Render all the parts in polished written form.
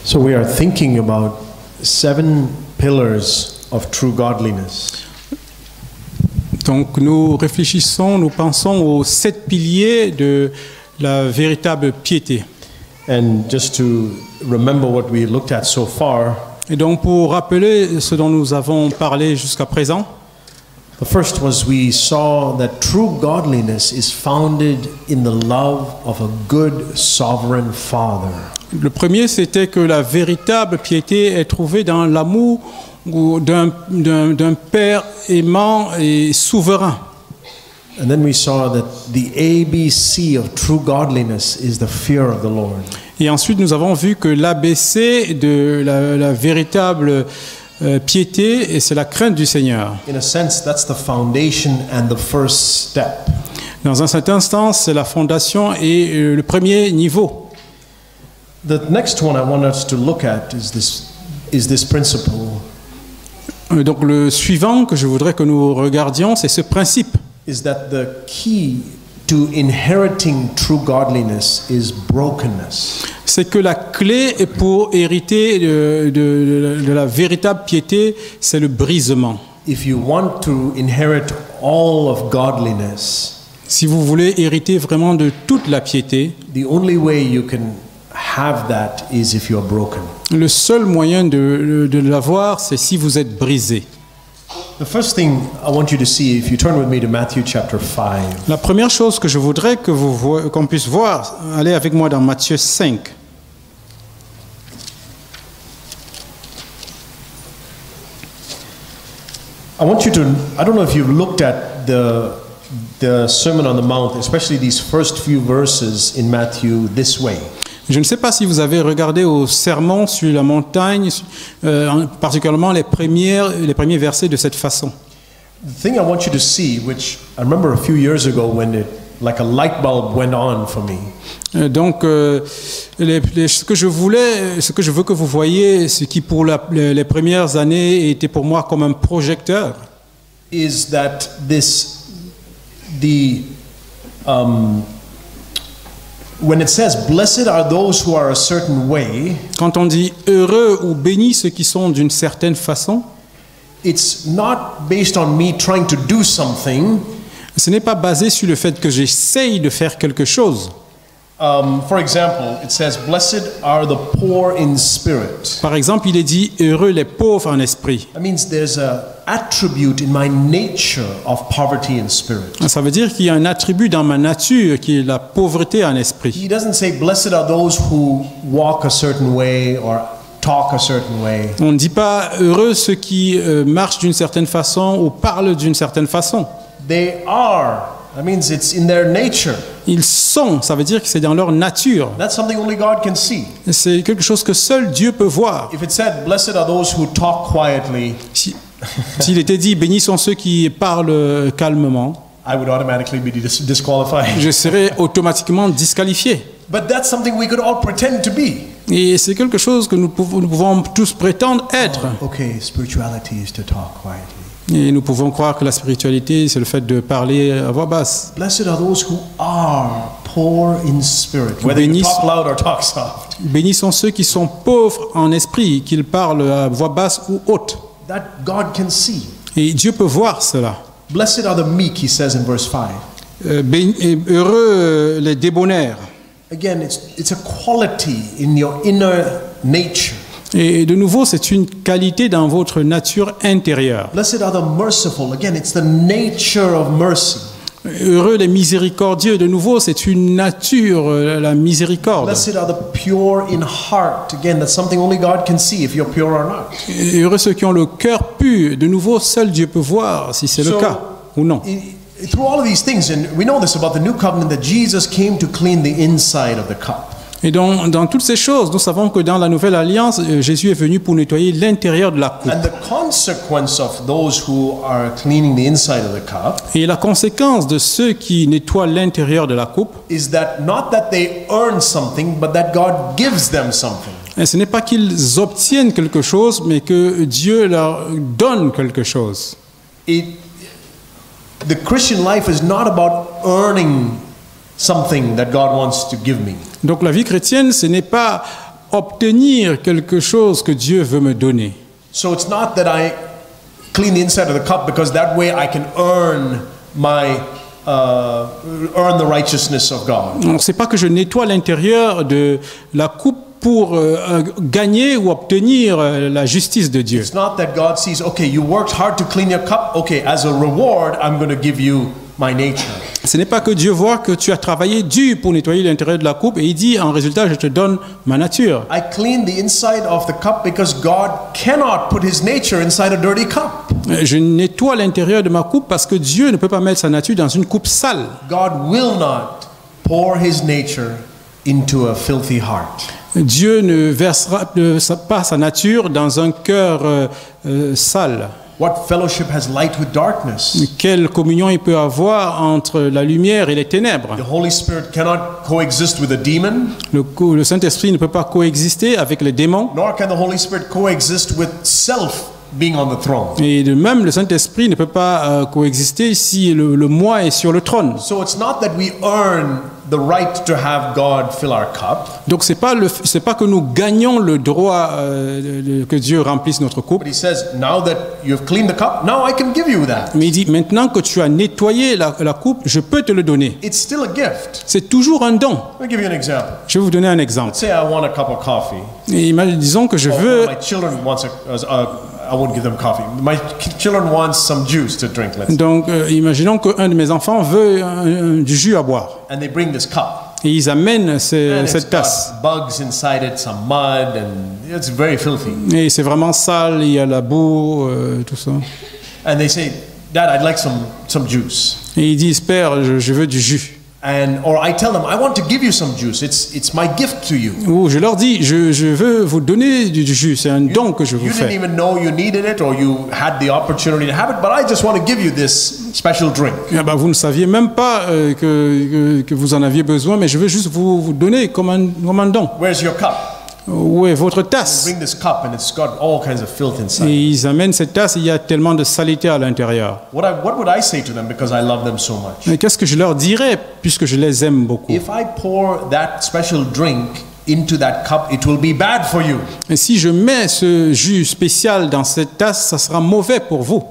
So we are thinking about 7 pillars of true godliness. Donc nous réfléchissons, nous pensons aux 7 piliers de la véritable piété. And just to remember what we looked at so far, Et donc pour rappeler ce dont nous avons parlé jusqu'à présent, the first was we saw that true godliness is founded in the love of a good sovereign Father. le premier c'était que la véritable piété est trouvée dans l'amour d'un Père aimant et souverain. And then we saw that the ABC of true godliness is the fear of the Lord. Et ensuite nous avons vu que l'ABC de la véritable piété, et c'est la crainte du Seigneur. In a sense, that's the foundation and the first step. Dans un certain sens, c'est la fondation et le premier niveau. The next one I want us to look at is this principle. Donc le suivant que je voudrais que nous regardions, c'est ce principe. Is that the key to inheriting true godliness is brokenness. C'est que la clé pour hériter de la véritable piété, c'est le brisement. If you want to inherit all of godliness, Si vous voulez hériter vraiment de toute la piété, the only way you can have that is if you are broken. le seul moyen de l'avoir, c'est si vous êtes brisé. The first thing I want you to see, if you turn with me to Matthew chapter 5, La première chose que je voudrais qu'on puisse voir, allez avec moi dans Matthieu 5. I want you to, I don't know if you've looked at the Sermon on the Mount, especially these first few verses in Matthew this way. Je ne sais pas si vous avez regardé au sermon sur la montagne, particulièrement les premiers versets de cette façon. The thing I want you to see, which I remember a few years ago when it, like a light bulb went on for me. Donc, ce que je veux que vous voyez, ce qui pour les premières années était pour moi comme un projecteur, Is that when it says, blessed are those who are a certain way, quand on dit heureux ou bénis ceux qui sont d'une certaine façon, it's not based on me trying to do something. ce n'est pas basé sur le fait que j'essaye de faire quelque chose. For example, it says, blessed are the poor in spirit. Par exemple, il est dit heureux les pauvres en esprit. That means there's an attribute in my nature of poverty in spirit. Ça veut dire qu'il y a un attribut dans ma nature qui est la pauvreté en esprit. He doesn't say, blessed are those who walk a certain way or talk a certain way. On ne dit pas heureux ceux qui marchent d'une certaine façon ou parlent d'une certaine façon. They are. That means it's in their nature. Ils sont, ça veut dire que c'est dans leur nature. That's something only God can see. C'est quelque chose que seul Dieu peut voir. If it said, blessed are those who talk quietly, S'il était dit bénis sont ceux qui parlent calmement, I would automatically be disqualified. je serais automatiquement disqualifié. But that's something we could all pretend to be. Et c'est quelque chose que nous pouvons tous prétendre être. Okay, spirituality is to talk quietly. Et nous pouvons croire que la spiritualité, c'est le fait de parler à voix basse. Blessed are those who are poor in spirit, whether you talk loud or talk soft. Bénis sont ceux qui sont pauvres en esprit, qu'ils parlent à voix basse ou haute. That God can see. Et Dieu peut voir cela. Blessed are the meek, he says in verse 5. Heureux les débonnaires. Again, it's a quality in your inner nature. Et de nouveau, c'est une qualité dans votre nature intérieure. Blessed are the merciful. Again, it's the nature of mercy. Heureux les miséricordieux. De nouveau, c'est une nature, la miséricorde. Blessed are the pure in heart. Again, that's something only God can see if you're pure or not. Et heureux ceux qui ont le cœur pur. De nouveau, seul Dieu peut voir si c'est le cas ou non. Through all of these things, and we know this about the new covenant, that Jesus came to clean the inside of the cup. Et dans toutes ces choses, nous savons que dans la Nouvelle Alliance, Jésus est venu pour nettoyer l'intérieur de la coupe. And the consequence of those who are cleaning the inside of the cup Et la conséquence de ceux qui nettoient l'intérieur de la coupe, is that not that they earn something, but that God gives them something. et ce n'est pas qu'ils obtiennent quelque chose, mais que Dieu leur donne quelque chose. The Christian life is not about earning something that God wants to give me. Donc la vie chrétienne, ce n'est pas obtenir quelque chose que Dieu veut me donner. So it's not that I clean the inside of the cup because that way I can earn the righteousness of God. Donc, c'est pas que je nettoie l'intérieur de la coupe pour gagner ou obtenir la justice de Dieu. It's not that God sees, okay, you worked hard to clean your cup. Okay, as a reward, I'm going to give you my nature. Ce n'est pas que Dieu voit que tu as travaillé dur pour nettoyer l'intérieur de la coupe et il dit en résultat je te donne ma nature. I clean the inside of the cup because God cannot put his nature inside a dirty cup. Je nettoie l'intérieur de ma coupe parce que Dieu ne peut pas mettre sa nature dans une coupe sale. God will not pour his nature into a filthy heart. Dieu ne versera pas sa nature dans un cœur sale. What fellowship has light with darkness? Quelle communion il peut avoir entre la lumière et les ténèbres? The Holy Spirit cannot coexist with a demon. Le Saint-Esprit ne peut pas coexister avec les démons. Nor can the Holy Spirit coexist with self being on the throne. Et de même, le Saint-Esprit ne peut pas coexister si le moi est sur le trône. So it's not that we earn the right to have God fill our cup. Donc c'est pas que nous gagnons le droit que Dieu remplisse notre coupe. But he says, now that you've cleaned the cup, now I can give you that. Mais il dit maintenant que tu as nettoyé la coupe, je peux te le donner. It's still a gift. C'est toujours un don. Let me give you an example. Je vais vous donner un exemple. Let's say I want a cup of coffee. Et disons que je veux. My children wants I won't give them coffee. My children want some juice to drink. Donc, imaginons qu'un de mes enfants veut du jus à boire. And they bring this cup. Et ils amènent cette It's tasse. got bugs inside it, some mud, and it's very filthy. Et c'est vraiment sale, il y a la boue, tout ça. And they say, Dad, I'd like some juice. Et ils disent, Père, je veux du jus. Or I tell them, I want to give you some juice. It's my gift to you. Ou je leur dis, je veux vous donner du jus, c'est un don que je vous You didn't fais. even know you needed it or you had the opportunity to have it, but I just want to give you this special drink. Ah bah, vous ne saviez même pas que vous en aviez besoin, mais je veux juste vous donner comme un don. Where's your cup? Où est votre They tasse? bring this cup and it's got all kinds of filth Et inside. ils amènent cette tasse, et il y a tellement de saleté à l'intérieur. What would I say to them because I love them so much? Mais qu'est-ce que je leur dirais puisque je les aime beaucoup? If I pour that special drink into that cup, it will be bad for you. Et si je mets ce jus spécial dans cette tasse, ça sera mauvais pour vous.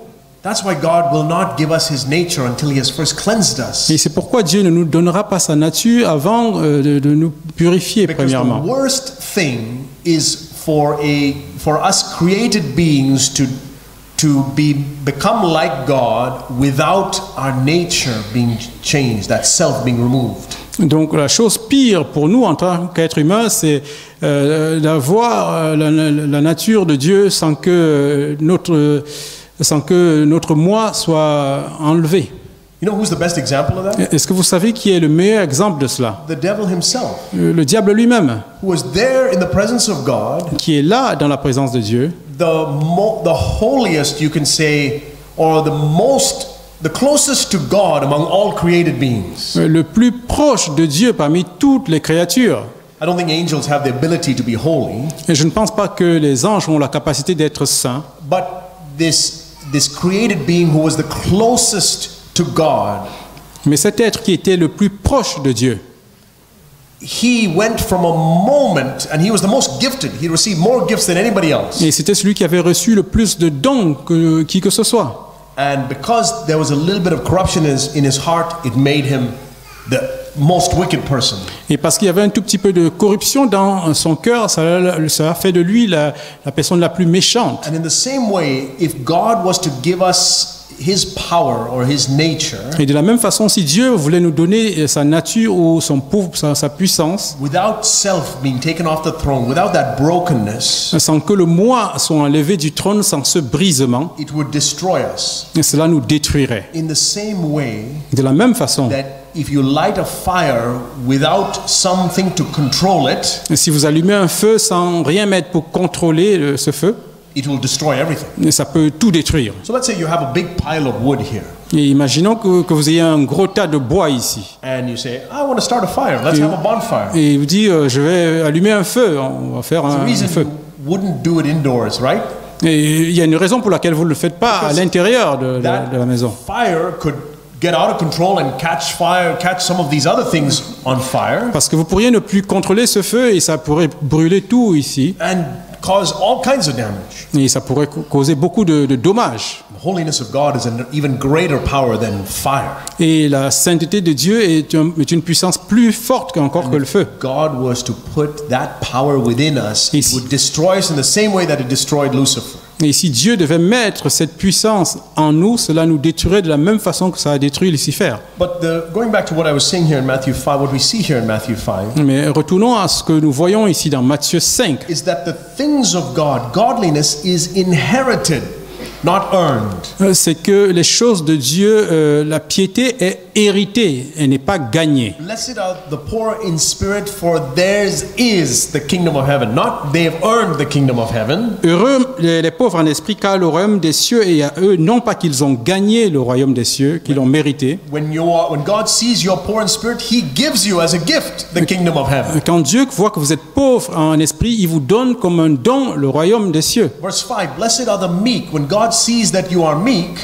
That's why God will not give us his nature until he has first cleansed us. Et c'est pourquoi Dieu ne nous donnera pas sa nature avant de nous purifier Because the premièrement. worst thing is for us created beings to become like God without our nature being changed, that self being removed. Donc la chose pire pour nous en tant qu'être humain, c'est d'avoir la nature de Dieu sans que notre moi soit enlevé. You know who's the best example of that? Est-ce que vous savez qui est le meilleur exemple de cela? The devil himself, Le diable lui-même, who was there in the presence of God, qui est là dans la présence de Dieu, the holiest, you can say, or the closest to God among all created beings. le plus proche de Dieu parmi toutes les créatures. I don't think angels have the ability to be holy, Et je ne pense pas que les anges ont la capacité d'être saints, but this created being who was the closest to God, mais cet être qui était le plus proche de Dieu, he went from a moment, and he was the most gifted. He received more gifts than anybody else. et c'était celui qui avait reçu le plus de dons que qui que ce soit. And because there was a little bit of corruption in his heart, it made him the most wicked person. Et parce qu'il y avait un tout petit peu de corruption dans son cœur, ça a fait de lui la personne la plus méchante. And in the same way, if God was to give us his power or his nature, Et de la même façon, si Dieu voulait nous donner sa nature ou sa puissance, without self being taken off the throne, without that brokenness, sans que le moi soit enlevé du trône, sans ce brisement, it would destroy us. et cela nous détruirait. In the same way De la même façon, that if you light a fire without something to control it, si vous allumez un feu sans rien mettre pour contrôler ce feu, it will destroy everything. ça peut tout détruire. So let's say you have a big pile of wood here, Et imaginons que vous ayez un gros tas de bois ici. and you say, I want to start a fire. Let's have a bonfire. Et il vous dit, je vais allumer un feu, on va faire The un reason feu. you wouldn't do it indoors, right? Et il y a une raison pour laquelle vous ne le faites pas à l'intérieur de That la maison. fire get out of control and catch fire, catch some of these other things on fire, Parce que vous pourriez ne plus contrôler ce feu et ça pourrait brûler tout ici. and cause all kinds of damage. Et ça pourrait causer beaucoup de dommages. The holiness of God is an even greater power than fire. Et la sainteté de Dieu est une puissance plus forte encore que le feu. God was to put that power within us. It would destroy us in the same way that it destroyed Lucifer. Et si Dieu devait mettre cette puissance en nous, cela nous détruirait de la même façon que ça a détruit Lucifer. But going back to what I was saying here in Matthew 5, what we see here in Matthew 5, Mais retournons à ce que nous voyons ici dans Matthieu 5. is that the things of God, godliness, is inherited, not earned. C'est que les choses de Dieu, la piété est héritée, elle n'est pas gagnée. Blessed are the poor in spirit, for theirs is the kingdom of heaven. Not they have earned the kingdom of heaven. Heureux les pauvres en esprit, car le royaume des cieux est à eux, non pas qu'ils ont gagné le royaume des cieux, qu'ils l'ont mérité. When God sees you're poor in spirit, He gives you as a gift the kingdom of heaven. Quand Dieu voit que vous êtes pauvre en esprit, il vous donne comme un don le royaume des cieux. Verse 5, blessed are the meek. When God sees that you are meek,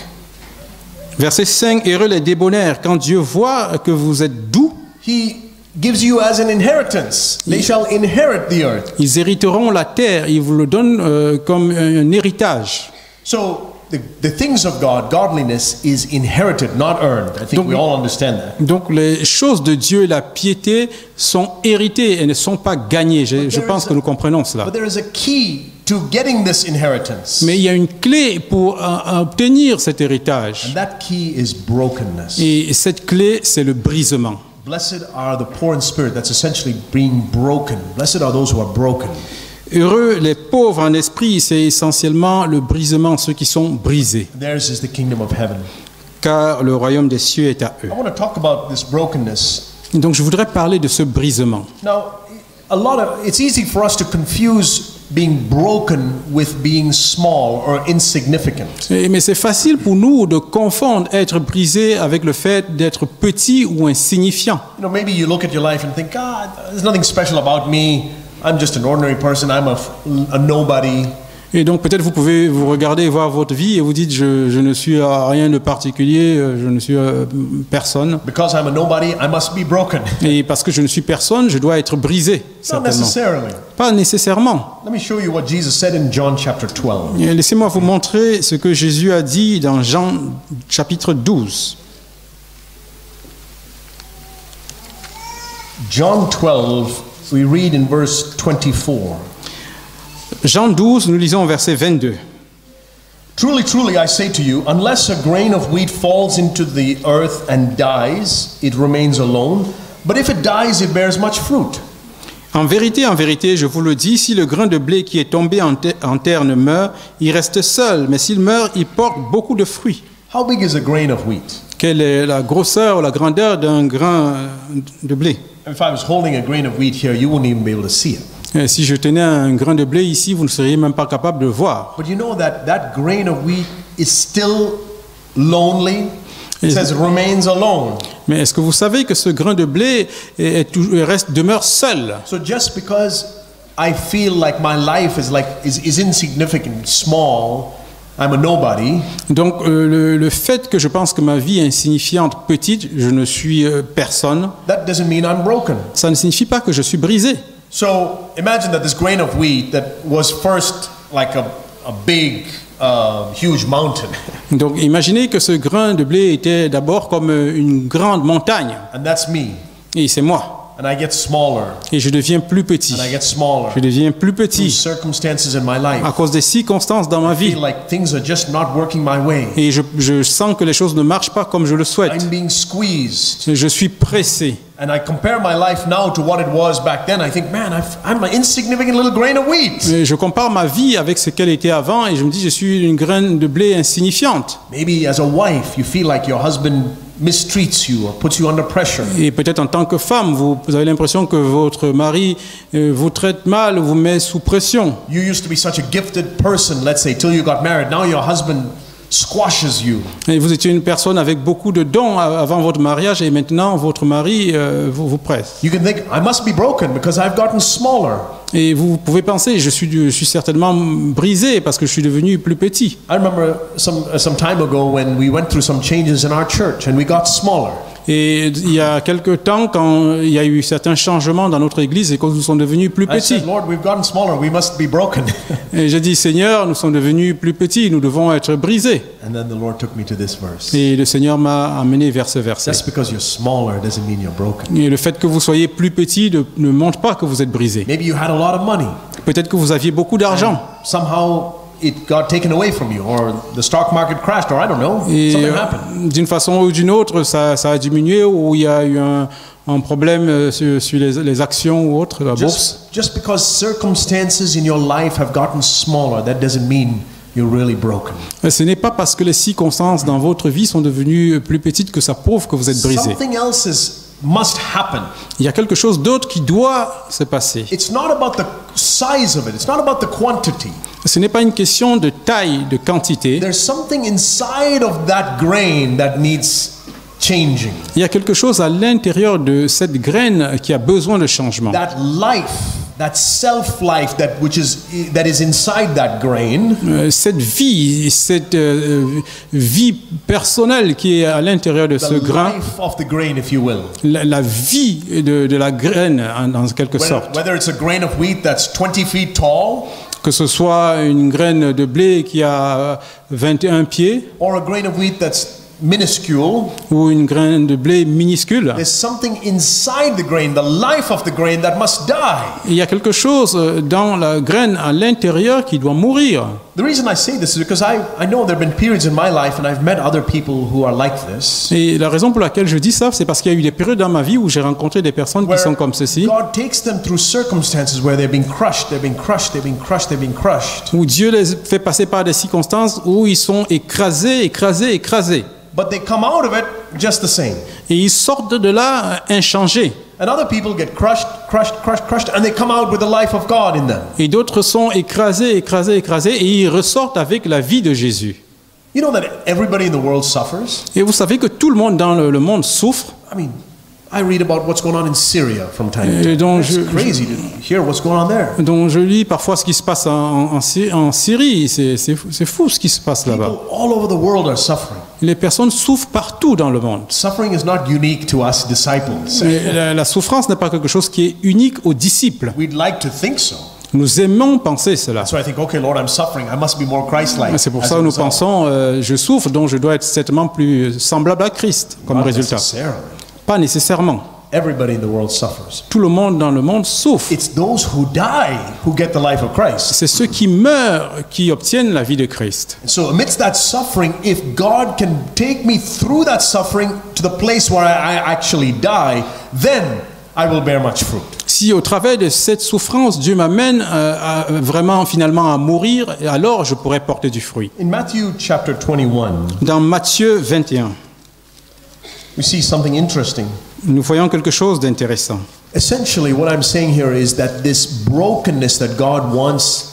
Verset 5, heureux les débonnaires, quand Dieu voit que vous êtes doux, He gives you as an inheritance. They shall inherit the earth. ils hériteront la terre, il vous le donne comme un héritage. So the things of God, godliness, is inherited, not earned. I think we all understand that. Donc les choses de Dieu et la piété sont héritées et ne sont pas gagnées. Je pense que nous comprenons cela. But there is a key to getting this inheritance. Mais il y a une clé pour obtenir cet héritage. And that key is brokenness. Et cette clé, c'est le brisement. Blessed are the poor in spirit. That's essentially being broken. Blessed are those who are broken. Heureux les pauvres en esprit, c'est essentiellement le brisement, ceux qui sont brisés. Theirs is the kingdom of heaven. Car le royaume des cieux est à eux. I want to talk about this brokenness. Donc je voudrais parler de ce brisement. Now, it's easy for us to confuse being broken with being small or insignificant. Mais c'est facile pour nous de confondre être brisé avec le fait d'être petit ou insignifiant. You know, maybe you look at your life and think, God, there's nothing special about me. I'm just an ordinary person. I'm a nobody. Et donc peut-être vous pouvez vous regarder et voir votre vie et vous dites je ne suis rien de particulier, je ne suis personne. Because I'm a nobody, I must be broken. Et parce que je ne suis personne, je dois être brisé. Not Certainement. necessarily. Pas nécessairement. Let me show you what Jesus said in John chapter 12. Et laissez-moi vous montrer ce que Jésus a dit dans Jean chapitre 12. John 12, we read in verse 24. Jean 12, nous lisons au verset 22. Truly, truly, I say to you, unless a grain of wheat falls into the earth and dies, it remains alone. But if it dies, it bears much fruit. En vérité, je vous le dis, si le grain de blé qui est tombé en terre ne meurt, il reste seul. Mais s'il meurt, il porte beaucoup de fruits. How big is a grain of wheat? Quelle est la grosseur ou la grandeur d'un grain de blé? If I was holding a grain of wheat here, you wouldn't even be able to see it. Si je tenais un grain de blé ici, vous ne seriez même pas capable de le voir. But you know that grain of wheat is still lonely. It says it remains alone. Mais est-ce que vous savez que ce grain de blé demeure seul? So just because I feel like my life is insignificant, small, I'm a nobody. Donc le fait que je pense que ma vie est insignifiante, petite, je ne suis personne, That doesn't mean I'm broken. ça ne signifie pas que je suis brisé. So imagine that this grain of wheat that was first like a big, huge mountain, Donc imaginez que ce grain de blé était d'abord comme une grande montagne, and that's me. et c'est moi. And I get smaller, Et je deviens plus petit. and I get smaller Je deviens plus through petit circumstances in my life. à cause des circonstances dans ma I vie. feel like things are just not working my way. Et je sens que les choses ne marchent pas comme je le souhaite. I'm being squeezed. Je suis pressé. And I compare my life now to what it was back then. I think, man, I'm an insignificant little grain of wheat. Et je compare ma vie avec ce qu'elle était avant et je me dis je suis une graine de blé insignifiante. Maybe as a wife, you feel like your husband mistreats you or puts you under pressure. Et peut-être en tant que femme, vous avez l'impression que votre mari vous traite mal, vous met sous pression. You used to be such a gifted person, let's say, till you got married. Now your husband squashes you. Et vous étiez une personne avec beaucoup de dons avant votre mariage et maintenant votre mari vous presse. You can think, I must be broken because I've gotten smaller. Et vous pouvez penser, je suis certainement brisé parce que je suis devenu plus petit. I remember some time ago when we went through some changes in our church and we got smaller. Et il y a quelque temps, quand il y a eu certains changements dans notre église et que nous sommes devenus plus I petits. said, Lord, we've gotten smaller. We must be broken. Et j'ai dit, Seigneur, nous sommes devenus plus petits, nous devons être brisés. And then the Lord took me to this verse. Et le Seigneur m'a amené vers ce verset. Just because you're smaller doesn't mean you're broken. Et le fait que vous soyez plus petit ne montre pas que vous êtes brisé. Maybe you had a lot of money. Peut-être que vous aviez beaucoup d'argent. Somehow it got taken away from you, or the stock market crashed, or I don't know, Et something happened. d'une façon ou d'une autre, ça a diminué ou il y a eu un problème sur les actions ou autres, la bourse. Just because circumstances in your life have gotten smaller, that doesn't mean you're really broken. Ce n'est pas parce que les circonstances dans votre vie sont devenues plus petites que ça prouve que vous êtes brisé. Something else must happen. Il y a quelque chose d'autre qui doit se passer. It's not about the size of it. It's not about the quantity. Ce n'est pas une question de taille, de quantité. There's something inside of that grain that needs changing. Il y a quelque chose à l'intérieur de cette graine qui a besoin de changement. That life, that self-life that is inside that grain. Cette vie vie personnelle qui est à l'intérieur de ce The grain, life of the grain, if you will. la vie de la graine en quelque sorte. Whether it's a grain of wheat that's 20 feet tall, Que ce soit une graine de blé qui a 21 pieds or a grain of wheat that's minuscule, ou une graine de blé minuscule, there's something inside the grain, the life of the grain that must die. il y a quelque chose dans la graine à l'intérieur qui doit mourir. The reason I say this is because I know there have been periods in my life and I've met other people who are like this. Et la raison pour laquelle je dis ça, c'est parce qu'il y a eu des périodes dans ma vie où j'ai rencontré des personnes qui sont comme ceci, God takes them through circumstances where they've been crushed, they've been crushed, they've been crushed, they've been crushed. où Dieu les fait passer par des circonstances où ils sont écrasés. But they come out of it just the same. Et ils sortent de là inchangés. And other people get crushed, and they come out with the life of God in them. Et d'autres sont écrasés, et ils ressortent avec la vie de Jésus. You know that everybody in the world suffers? Et vous savez que tout le monde dans le monde souffre. I mean, I read about what's going on in Syria from time to Et time. donc It's crazy to hear what's going on there. Donc je lis parfois ce qui se passe en Syrie. C'est fou ce qui se passe là-bas. People all over the world are suffering. Les personnes souffrent partout dans le monde. Suffering is not unique to us disciples. Mais la souffrance n'est pas quelque chose qui est unique aux disciples. We'd like to think so. Nous aimons penser cela. So I think, okay, Lord, I'm suffering. I must be more Christ-like. C'est pour as ça a que nous result. pensons, je souffre, donc je dois être certainement plus semblable à Christ comme Not résultat. necessarily. Pas nécessairement. Everybody in the world suffers. Tout le monde dans le monde souffre. It's those who die who get the life of Christ. C'est ceux qui meurent qui obtiennent la vie de Christ. And so amidst that suffering, if God can take me through that suffering to the place where I actually die, then I will bear much fruit. Si au travers de cette souffrance, Dieu m'amène vraiment finalement à mourir, alors je pourrai porter du fruit. In Matthew chapter 21, Dans Matthieu 21, we see something interesting. nous voyons quelque chose d'intéressant. Essentially, what I'm saying here is that this brokenness that God wants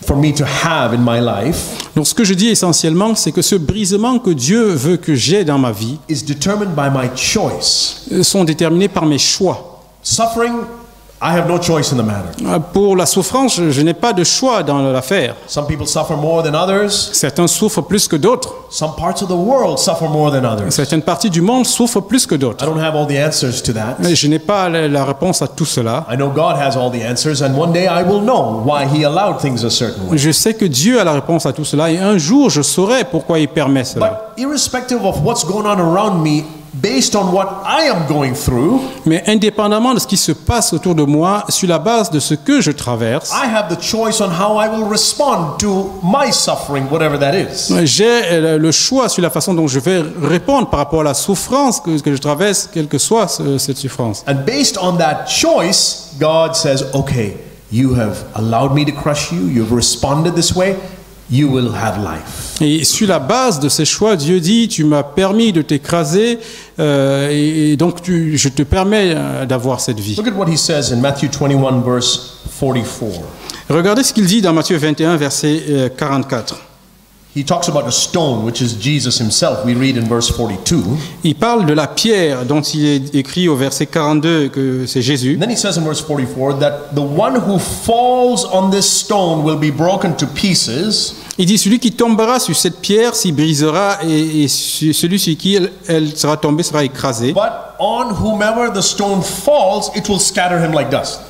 for me to have in my life Donc ce que je dis essentiellement, c'est que ce brisement que Dieu veut que j'ai dans ma vie is determined by my choice. sont déterminés par mes choix. Suffering, I have no choice in the matter. Pour la souffrance, je n'ai pas de choix dans l'affaire. Some people suffer more than others. Certains souffrent plus que d'autres. Some parts of the world suffer more than others. Certaines parties du monde souffrent plus que I d'autres. don't have all the answers to that. Je n'ai pas la réponse à tout cela. I know God has all the answers, and one day I will know why He allowed things a certain way. Je sais que Dieu a la réponse à tout cela et un jour je saurai pourquoi il permet cela. But irrespective of what's going on around me, based on what I am going through, Mais indépendamment de ce qui se passe autour de moi, sur la base de ce que je traverse, I have the choice on how I will respond to my suffering, whatever that is. j'ai le choix sur la façon dont je vais répondre par rapport à la souffrance que je traverse, quelle que soit cette souffrance. And based on that choice, God says, okay, you have allowed me to crush you, you've responded this way, you will have life. Et sur la base de ces choix, Dieu dit, tu m'as permis de t'écraser et donc je te permets d'avoir cette vie. Look at what He says in Matthew 21, verse 44. Regardez ce qu'il dit dans Matthieu 21, verset 44. he talks about a stone, which is Jesus himself. We read in verse 42. Il parle de la pierre dont il est écrit au verset 42 que c'est Jésus. And then he says in verse 44 that the one who falls on this stone will be broken to pieces. Il dit celui qui tombera sur cette pierre s'y brisera et celui sur qui elle sera tombée sera écrasé. But on whomever the stone falls, it will scatter him like dust.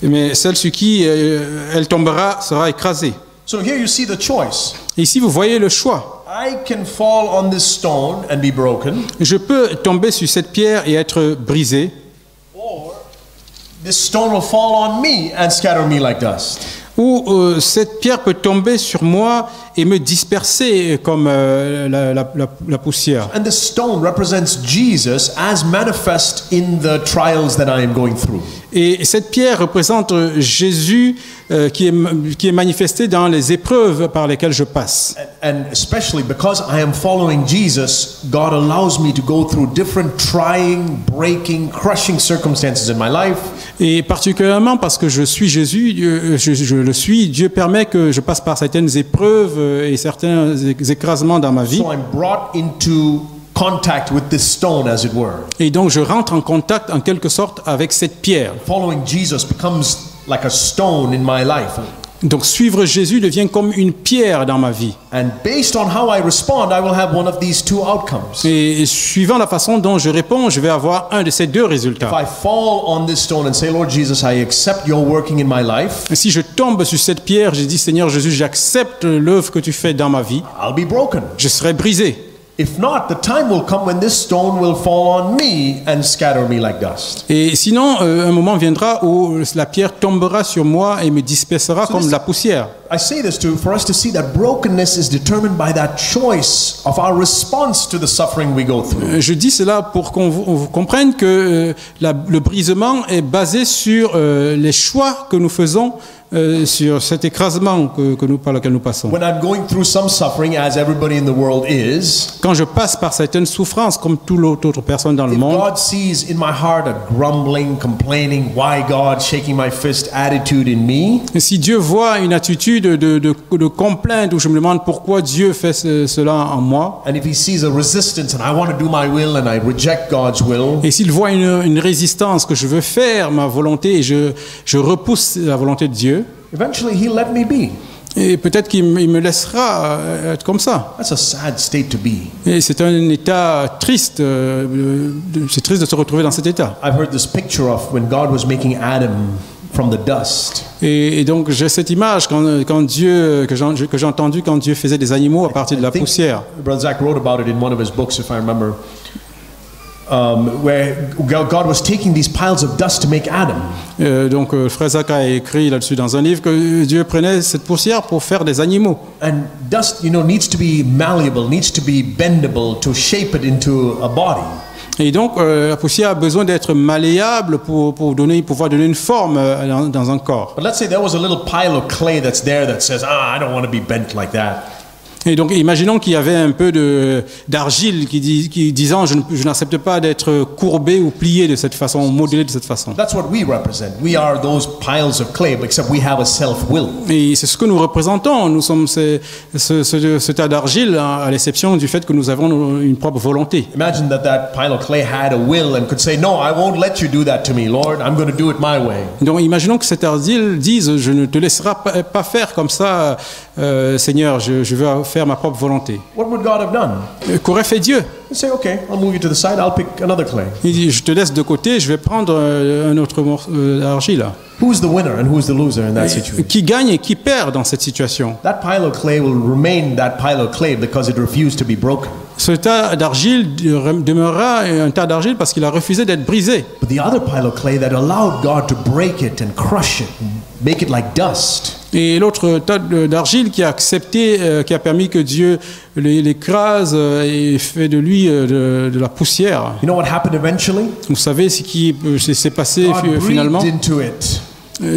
Mais celle sur qui elle tombera sera écrasée. So here you see the choice. Et ici vous voyez le choix. I can fall on this stone and be broken. Je peux tomber sur cette pierre et être brisé. Or this stone will fall on me and scatter me like dust. Ou cette pierre peut tomber sur moi et me disperser comme la poussière. And this stone represents Jesus as manifest in the trials that I am going through. Et cette pierre représente Jésus qui est manifesté dans les épreuves par lesquelles je passe. And especially because I am following Jesus, God allows me to go through different trying, breaking, crushing circumstances in my life. Et particulièrement parce que je suis Jésus, je le suis, Dieu permet que je passe par certaines épreuves et certains écrasements dans ma vie. So I'm brought into contact with this stone, as it were. Et donc je rentre en contact en quelque sorte avec cette pierre. Following Jesus becomes like a stone in my life. Donc suivre Jésus devient comme une pierre dans ma vie. And based on how I respond, I will have one of these two outcomes. Et suivant la façon dont je réponds, je vais avoir un de ces deux If résultats. I fall on this stone and say, Lord Jesus, I accept your working in my life, Et si je tombe sur cette pierre, je dis Seigneur Jésus, j'accepte l'œuvre que tu fais dans ma vie, I'll be broken. je serai brisé. If not, the time will come when this stone will fall on me and scatter me like dust. Et sinon, un moment viendra où la pierre tombera sur moi et me dispersera comme la poussière. I say this for us to see that brokenness is determined by that choice of our response to the suffering we go through. Je dis cela pour qu'on vous comprenne que le brisement est basé sur les choix que nous faisons sur cet écrasement par lequel nous passons. When I'm going through some suffering, as everybody in the world is, Quand je passe par certaines souffrances, comme toute autre personne dans le if monde, God sees in my heart a grumbling, complaining, why God, shaking my fist attitude in me, si Dieu voit une attitude de complainte où je me demande pourquoi Dieu fait cela en moi, and if He sees a resistance and I want to do my will and I reject God's will, et s'il voit une résistance que je veux faire ma volonté et je repousse la volonté de Dieu, eventually He'll let me be. et peut-être qu'il me laissera être comme ça. That's a sad state to be. Et c'est un état triste, c'est triste de se retrouver dans cet état. I've heard this picture of when God was making Adam from the dust. Et donc j'ai cette image quand Dieu, que j'ai entendu quand Dieu faisait des animaux à partir de la I think poussière. Brother Zach wrote about it in one of his books, if I remember, where God was taking these piles of dust to make Adam. Donc Frère Zach a écrit là-dessus dans un livre que Dieu prenait cette poussière pour faire des animaux. And dust, needs to be malleable, needs to be bendable to shape it into a body. Et donc la poussière a besoin d'être malléable pour pouvoir donner une forme dans un corps. But let's say there was a little pile of clay that's there that says, I don't want to be bent like that. Et donc, imaginons qu'il y avait un peu d'argile qui disant je n'accepte pas d'être courbé ou plié de cette façon, modelé de cette façon. That's what we represent. We are those piles of clay, except we have a self-will. Et c'est ce que nous représentons. Nous sommes ce tas d'argile, à l'exception du fait que nous avons une propre volonté. Imagine that pile of clay had a will and could say, no, I won't let you do that to me, Lord. I'm going to do it my way. Donc, imaginons que cet argile dise je ne te laisserai pas faire comme ça, Seigneur, je veux faire ma propre volonté. What would God have done? Qu'aurait fait Dieu? He'd say, okay, I'll move you to the side. I'll pick another clay. Il dit, je te laisse de côté, je vais prendre un autre morceau d'argile. Who's the winner and who's the loser in that situation? Qui gagne et qui perd dans cette situation? That pile of clay will remain that pile of clay because it refused to be broken. Ce tas d'argile demeurera un tas d'argile parce qu'il a refusé d'être brisé. But the other pile of clay that allowed God to break it and crush it, and make it like dust. Et l'autre tas d'argile qui a accepté, qui a permis que Dieu l'écrase et fait de lui de la poussière. You know what happened eventually? Vous savez ce qui s'est passé God finalement? breathed into it.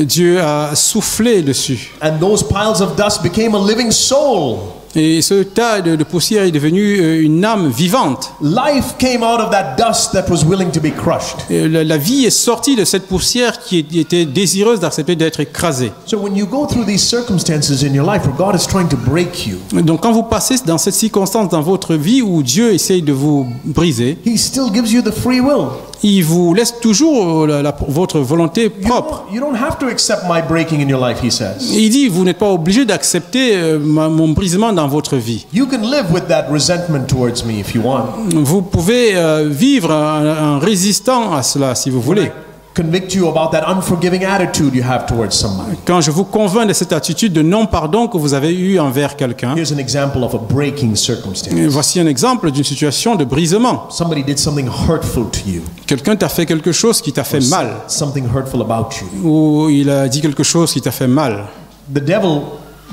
Dieu a soufflé dessus. And those piles of dust became a living soul. Et ce tas de poussière est devenu une âme vivante. Life came out of that dust that was willing to be crushed. Et la vie est sortie de cette poussière qui était désireuse d'accepter d'être écrasée. So when you go through these circumstances in your life where God is trying to break you, Donc quand vous passez dans cette circonstance dans votre vie où Dieu essaye de vous briser, He still gives you the free will. il vous laisse toujours votre volonté propre. You don't have to accept my breaking in your life, He says. Il dit, vous n'êtes pas obligé d'accepter mon brisement dans votre vie. You can live with that resentment towards me if you want. Vous pouvez vivre en résistant à cela si vous voulez. Convict you about that unforgiving attitude you have towards somebody. Quand je vous convainc de cette attitude de non-pardon que vous avez eue envers quelqu'un, Here's an example of a breaking circumstance. voici un exemple d'une situation de brisement. Somebody did something hurtful to you. Quelqu'un t'a fait quelque chose qui t'a fait mal, Something hurtful about you. ou il a dit quelque chose qui t'a fait mal. The devil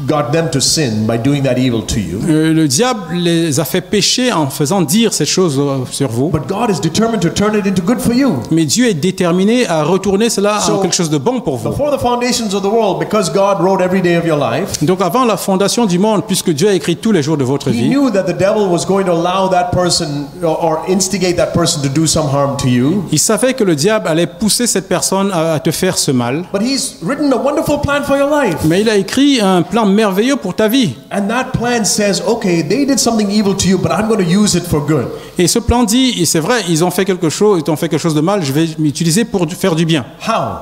got them to sin by doing that evil to you. Le diable les a fait pécher en faisant dire cette chose sur vous. But God is determined to turn it into good for you. Mais Dieu est déterminé à retourner cela en So, quelque chose de bon pour vous. Before the foundations of the world, because God wrote every day of your life, Donc avant la fondation du monde, puisque Dieu a écrit tous les jours de votre He vie, knew that the devil was going to allow that person or instigate that person to do some harm to you. il savait que le diable allait pousser cette personne à te faire ce mal. But He's written a wonderful plan for your life. Mais il a écrit un plan merveilleux pour ta vie. And that plan says, okay, they did something evil to you, but I'm going to use it for good. Et ce plan dit, et c'est vrai, ils ont fait quelque chose, ils t'ont fait quelque chose de mal, je vais m'utiliser pour faire du bien. How?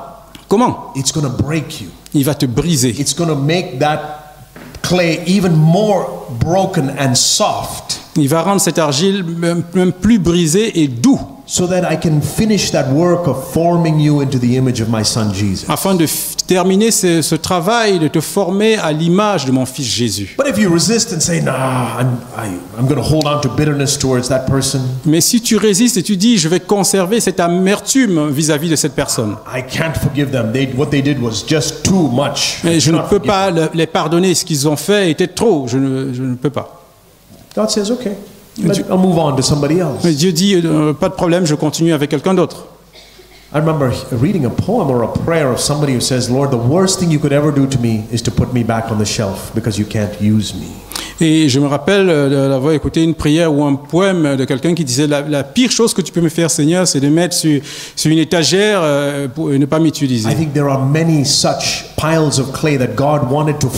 Comment? It's going to break you. Il va te briser. It's going to make that clay even more broken and soft, Il va rendre cette argile même plus brisée et doux, so that I can finish that work of forming you into the image of my son Jesus. afin de terminer ce travail de te former à l'image de mon fils Jésus. But if you resist and say, nah, I'm going to hold on to bitterness towards that person, Mais si tu résistes et tu dis, je vais conserver cette amertume vis-à-vis de cette personne, I can't forgive them. What they did was just too much. et je ne Cannot peux forgive pas les pardonner, ce qu'ils ont fait était trop, je ne peux pas. God says, okay, I'll move on to somebody else. Mais Dieu dit, pas de problème, je continue avec quelqu'un d'autre. I remember reading a poem or a prayer of somebody who says, Lord, the worst thing you could ever do to me is to put me back on the shelf because you can't use me. Et je me rappelle d'avoir écouté une prière ou un poème de quelqu'un qui disait la pire chose que tu peux me faire, Seigneur, c'est de mettre sur une étagère pour ne pas m'utiliser. I think there are many such piles of clay that God wanted to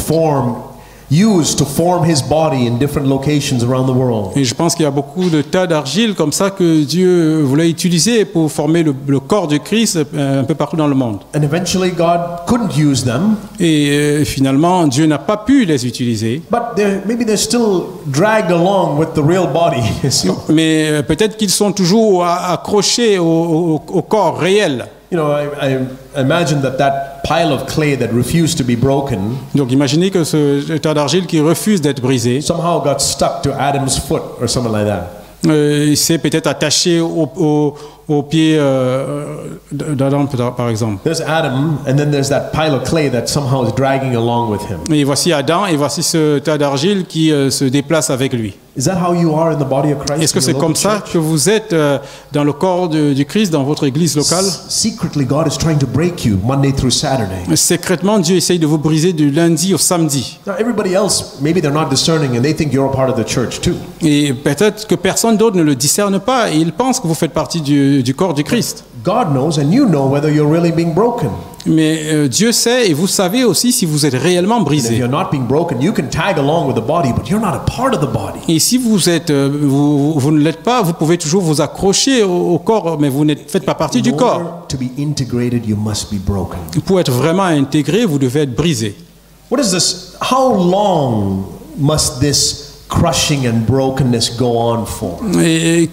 use to form His body in different locations around the world. Et je pense qu'il y a beaucoup de tas d'argile comme ça que Dieu voulait utiliser pour former le corps de Christ un peu partout dans le monde. And eventually God couldn't use them, Et finalement, Dieu n'a pas pu les utiliser. but maybe they're still dragged along with the real body. So, Mais peut-être qu'ils sont toujours accrochés au corps réel. you know, I imagine that pile of clay that refused to be broken Donc imaginez que ce tas d'argile qui refuse d'être brisé, somehow got stuck to Adam's foot or something like that. il s'est peut-être attaché au pied d'Adam, par exemple. There's Adam, and then there's that pile of clay that somehow is dragging along with him. Et voici Adam, et voici ce tas d'argile qui se déplace avec lui. Is that how you are in the body of Christ? Est-ce que in c'est your comme local ça church? que vous êtes dans le corps du Christ, dans votre église locale? Secretly, God is trying to break you Monday through Saturday. Secrètement, Dieu essaye de vous briser du lundi au samedi. Now, everybody else, maybe they're not discerning and they think you're a part of the church too. Et peut-être que personne d'autre ne le discerne pas, et il pense que vous faites partie du corps du Christ. God knows and you know whether you're really being broken. Mais Dieu sait, et vous savez aussi si vous êtes réellement And if brisé. you're not being broken, you can tag along with the body, but you're not a part of the body. Et si vous êtes, vous ne l'êtes pas, vous pouvez toujours vous accrocher au corps, mais vous ne faites pas partie du In corps. order to be integrated, you must be broken. Pour être vraiment intégré, vous devez être brisé. What is this? How long must this crushing and brokenness go on for? Et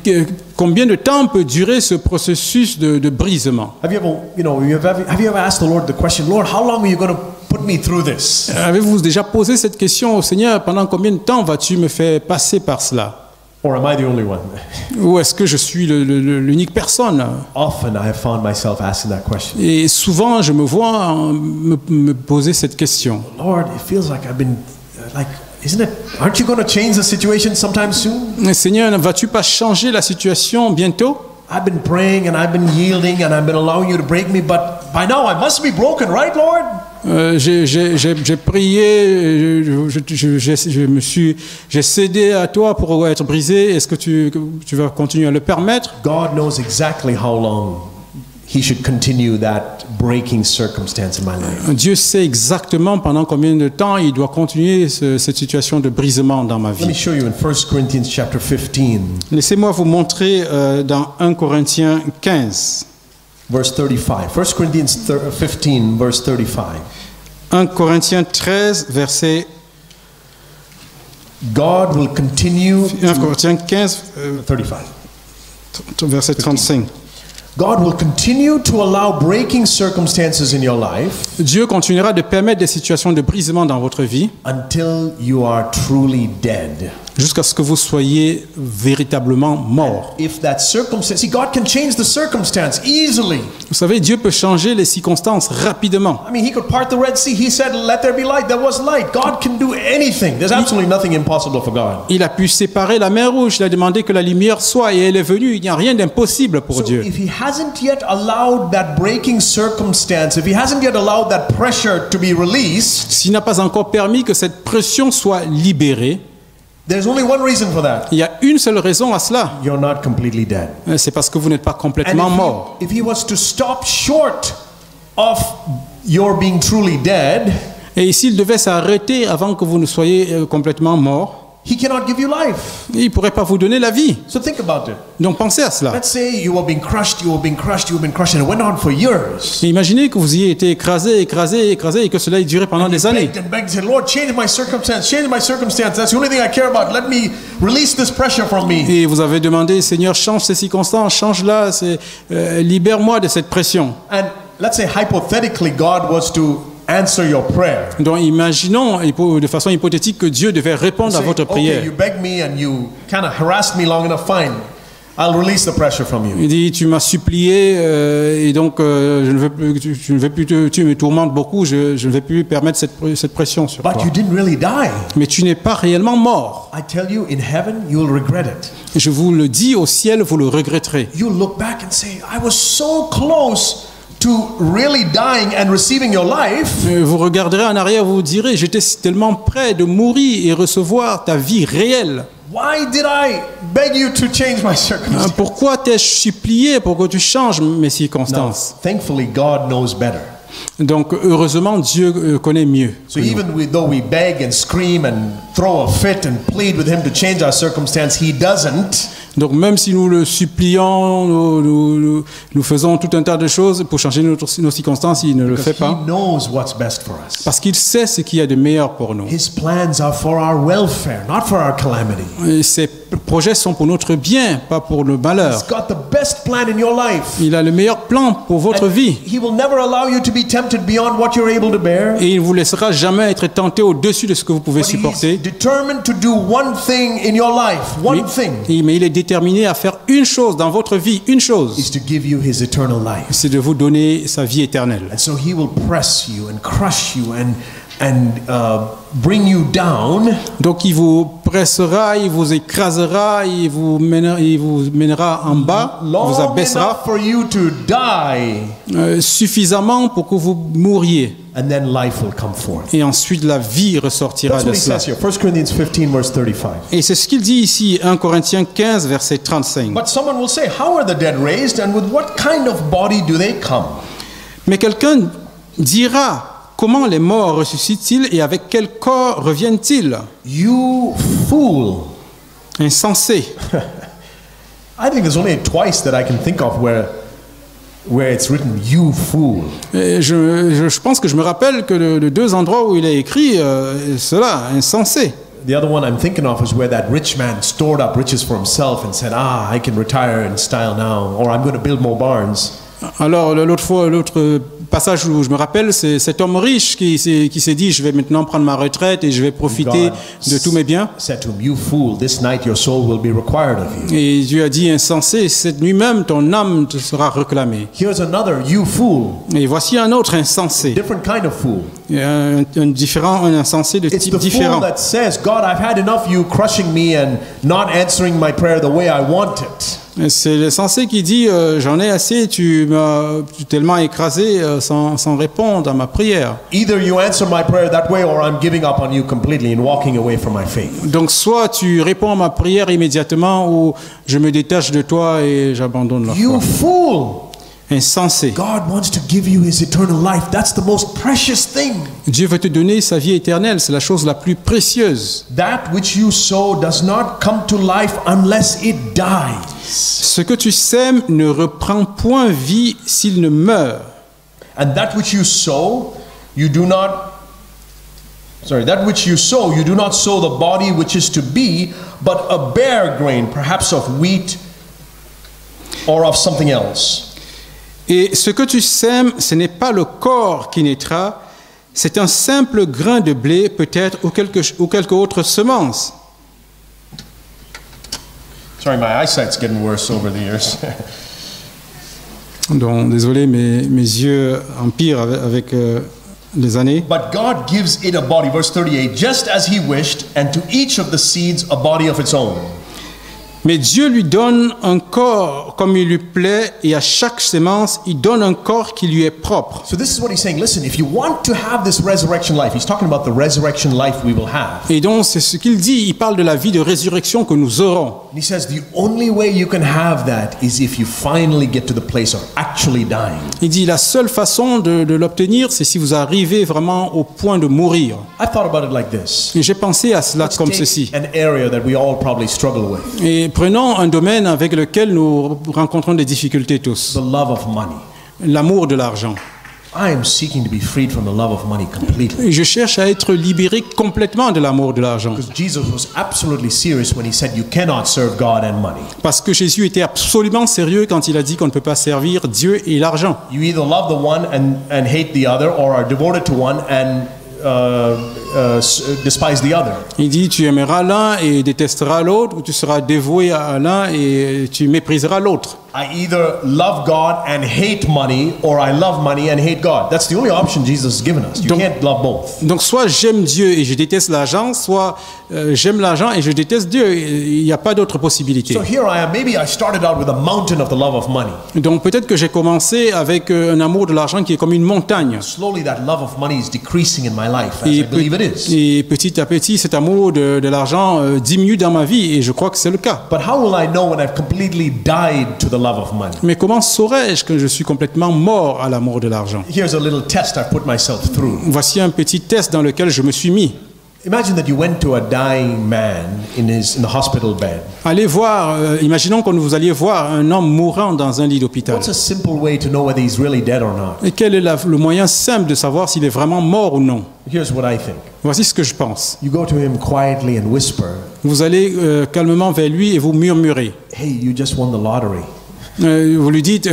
combien de temps peut durer ce processus de brisement? Have you ever asked the Lord the question, Lord, how long are you going to put me through this? Avez-vous déjà posé cette question au Seigneur? Pendant combien de temps vas-tu me faire passer par cela? Or am I the only one? Ou est-ce que je suis l'unique personne? Often I have found myself asking that question. Et souvent, je me vois me poser cette question. Lord, it feels like I've been aren't you going to change the situation sometime soon? Seigneur, ne vas-tu pas changer la situation bientôt? I've been praying and I've been yielding and I've been allowing you to break me, but by now I must be broken, right, Lord? J'ai prié, j'ai cédé à toi pour être brisé. Est-ce que tu vas continuer à le permettre? God knows exactly how long He should continue that breaking circumstance in my life. Dieu sait exactement pendant combien de temps il doit continuer cette situation de brisement dans ma Let me vie. show you in 1 Corinthians chapter 15, Laissez-moi vous montrer dans 1 Corinthiens 15. verse 35. 1 Corinthians 15, verse 35. 1 Corinthiens 13, verset God will continue 1 Corinthiens 15, 35. verset 35. God will continue to allow breaking circumstances in your life Dieu continuera de permettre des situations de brisement dans votre vie until you are truly dead. jusqu'à ce que vous soyez véritablement mort. If that circumstance, see, God can change the circumstance easily. Vous savez, Dieu peut changer les circonstances rapidement. I mean, He could part the Red Sea. He said, "Let there be light." There was light. God can do anything. There's absolutely nothing impossible for God. Il a pu séparer la mer Rouge, il a demandé que la lumière soit et elle est venue. Il n'y a rien d'impossible pour So Dieu. if He hasn't yet allowed that breaking circumstance, if He hasn't yet allowed that pressure to be released, S'il n'a pas encore permis que cette pression soit libérée, there's only one reason for that. il y a une seule raison à cela. You're not completely dead. C'est parce que vous n'êtes pas And complètement mort. if he was to stop short of your being truly dead, Et s'il devait s'arrêter avant que vous ne soyez complètement mort, He cannot give you life. il ne pourrait pas vous donner la vie. So think about it. Donc pensez à cela. Let's say you were being crushed, you were being crushed, you were being crushed, and it went on for years. Et imaginez que vous ayez été écrasé, écrasé, écrasé et que cela ait duré pendant des années. Begged and begged and said, Lord, change my circumstance, change my circumstance. That's the only thing I care about. Let me release this pressure from me. Et vous avez demandé, Seigneur, change ces circonstances, change-la, libère-moi de cette pression. And let's say hypothetically God was to answer your prayer. Donc imaginons de façon hypothétique que Dieu devait répondre à Say, votre okay, prière. you begged me and you kind of harassed me long enough, fine. I'll release the pressure from you. Il dit, tu m'as supplié et donc je ne veux plus, tu ne veux plus tu me tourmentes beaucoup, je ne vais plus permettre cette pression sur toi. But you didn't really die. Mais tu n'es pas réellement mort. I tell you, in heaven, you'll regret it. Je vous le dis, au ciel, vous le regretterez. You'll look back and say, I was so close to really dying and receiving your life. Vous regarderez en arrière, vous vous direz, j'étais tellement près de mourir et recevoir ta vie réelle. Why did I beg you to change my circumstances? Pourquoi t'ai-je supplié pour que tu changes mes circonstances? Thankfully, God knows better. Donc, heureusement, Dieu connaît mieux. So even though we beg and scream and throw a fit and plead with Him to change our circumstance, He doesn't. Donc, même si nous le supplions, nous faisons tout un tas de choses pour changer nos circonstances, il ne le fait Because He pas. knows what's best for us. Parce qu'il sait ce qu'il y a de meilleur pour nous. His plans are for our welfare, not for our calamity. Et ses projets sont pour notre bien, pas pour le malheur. He's got the best plan in your life. Il a le meilleur plan pour votre And vie. He will never allow you to be tempted beyond what you're able to bear. Et il ne vous laissera jamais être tenté au-dessus de ce que vous pouvez But He's supporter. determined to do one thing in your life, one thing, Mais il est déterminé à faire une chose dans votre vie, une is chose. to give you His eternal life. C'est de vous donner sa vie éternelle. And so He will press you and crush you and bring you down Donc il vous pressera, il vous écrasera, il vous mènera en bas, vous long abaissera enough for you to die, suffisamment pour que vous mouriez. and then life will come forth. Et ensuite la vie ressortira That's de what He cela. says here, 1 Corinthians 15, verse 35. Et c'est ce qu'il dit ici, 1 Corinthiens 15, verset 35. But someone will say, how are the dead raised, and with what kind of body do they come? Mais quelqu'un dira, comment les morts ressuscitent-ils et avec quel corps reviennent-ils? You fool. Insensé. I think there's only twice that I can think of where it's written, you fool. Et je pense que je me rappelle que de deux endroits où il est écrit cela, insensé. The other one I'm thinking of is where that rich man stored up riches for himself and said, I can retire in style now, or I'm going to build more barns. Alors l'autre passage où je me rappelle, c'est cet homme riche qui s'est dit, je vais maintenant prendre ma retraite et je vais profiter de tous mes biens. Said to him, you fool, this night your soul will be required of you. Et Dieu a dit, insensé, cette nuit même ton âme te sera réclamée. Here's another, you fool, Et voici un autre insensé, different kind of fool. Et un insensé de It's type the fool différent. that says, God, I've had enough you crushing me and not answering my prayer the way I want it. C'est l'insensé qui dit j'en ai assez, tu m'as tellement écrasé sans répondre à ma prière. Either you answer my prayer that way or I'm giving up on you completely and walking away from my faith. Donc soit tu réponds à ma prière immédiatement ou je me détache de toi et j'abandonne la foi. You fool! Insensé. God wants to give you his eternal life. That's the most precious thing. Dieu veut te donner sa vie éternelle, c'est la chose la plus précieuse. That which you sow does not come to life unless it dies. Ce que tu sèmes ne reprend point vie s'il ne meurt. And that which you sow, you do not that which you sow the body which is to be, but a bare grain, perhaps of wheat or of something else. Et ce que tu sèmes, ce n'est pas le corps qui naîtra, c'est un simple grain de blé peut-être ou quelque autre semence. Sorry, my eyesight's getting worse over the years. Donc, désolé, mes yeux empirent avec les années. But God gives it a body, verse 38, just as he wished, and to each of the seeds a body of its own. Mais Dieu lui donne un corps comme il lui plaît, et à chaque semence, il donne un corps qui lui est propre. So this is what he's saying. Listen, if you want to have this resurrection life, he's talking about the resurrection life we will have. Et donc, c'est ce qu'il dit, il parle de la vie de résurrection que nous aurons. And he says the only way you can have that is if you finally get to the place of actually dying. Il dit, la seule façon de l'obtenir, c'est si vous arrivez vraiment au point de mourir. I thought about it like this. Et j'ai pensé à cela Let's comme take ceci. an area that we all probably struggle with, Et prenons un domaine avec lequel nous rencontrons des difficultés tous. the love of money. L'amour de l'argent. I am seeking to be freed from the love of money completely. Et je cherche à être libéré complètement de l'amour de l'argent. Because Jesus was absolutely serious when he said you cannot serve God and money. Parce que Jésus était absolument sérieux quand il a dit qu'on ne peut pas servir Dieu et l'argent. You either love the one and hate the other, or are devoted to one and despise the other. Il dit tu aimeras l'un et détesteras l'autre, ou tu seras dévoué à l'un et tu mépriseras l'autre. I either love God and hate money, or I love money and hate God. That's the only option Jesus has given us. You can't love both. Donc soit j'aime Dieu et je déteste l'argent, soit j'aime l'argent et je déteste Dieu. Il n'y a pas d'autre possibilité. So here I am. Maybe I started out with a mountain of the love of money. Donc peut-être que j'ai commencé avec un amour de l'argent qui est comme une montagne. Slowly that love of money is decreasing in my life, as I believe it is. Et petit à petit, cet amour de l'argent diminue dans ma vie et je crois que c'est le cas. But how will I know when I've completely died to the love of money? Mais comment saurais-je que je suis complètement mort à l'amour de l'argent? Here's a little test I've put myself through. Voici un petit test dans lequel je me suis mis. Imagine that you went to a dying man in the hospital bed. Allez voir, imaginons que vous alliez voir un homme mourant dans un lit d'hôpital. What's a simple way to know whether he's really dead or not? Et quel est le moyen simple de savoir s'il est vraiment mort ou non? Here's what I think. Voici ce que je pense. You go to him quietly and whisper, Vous allez calmement vers lui et vous murmurez. hey, you just won the lottery. Vous lui dites,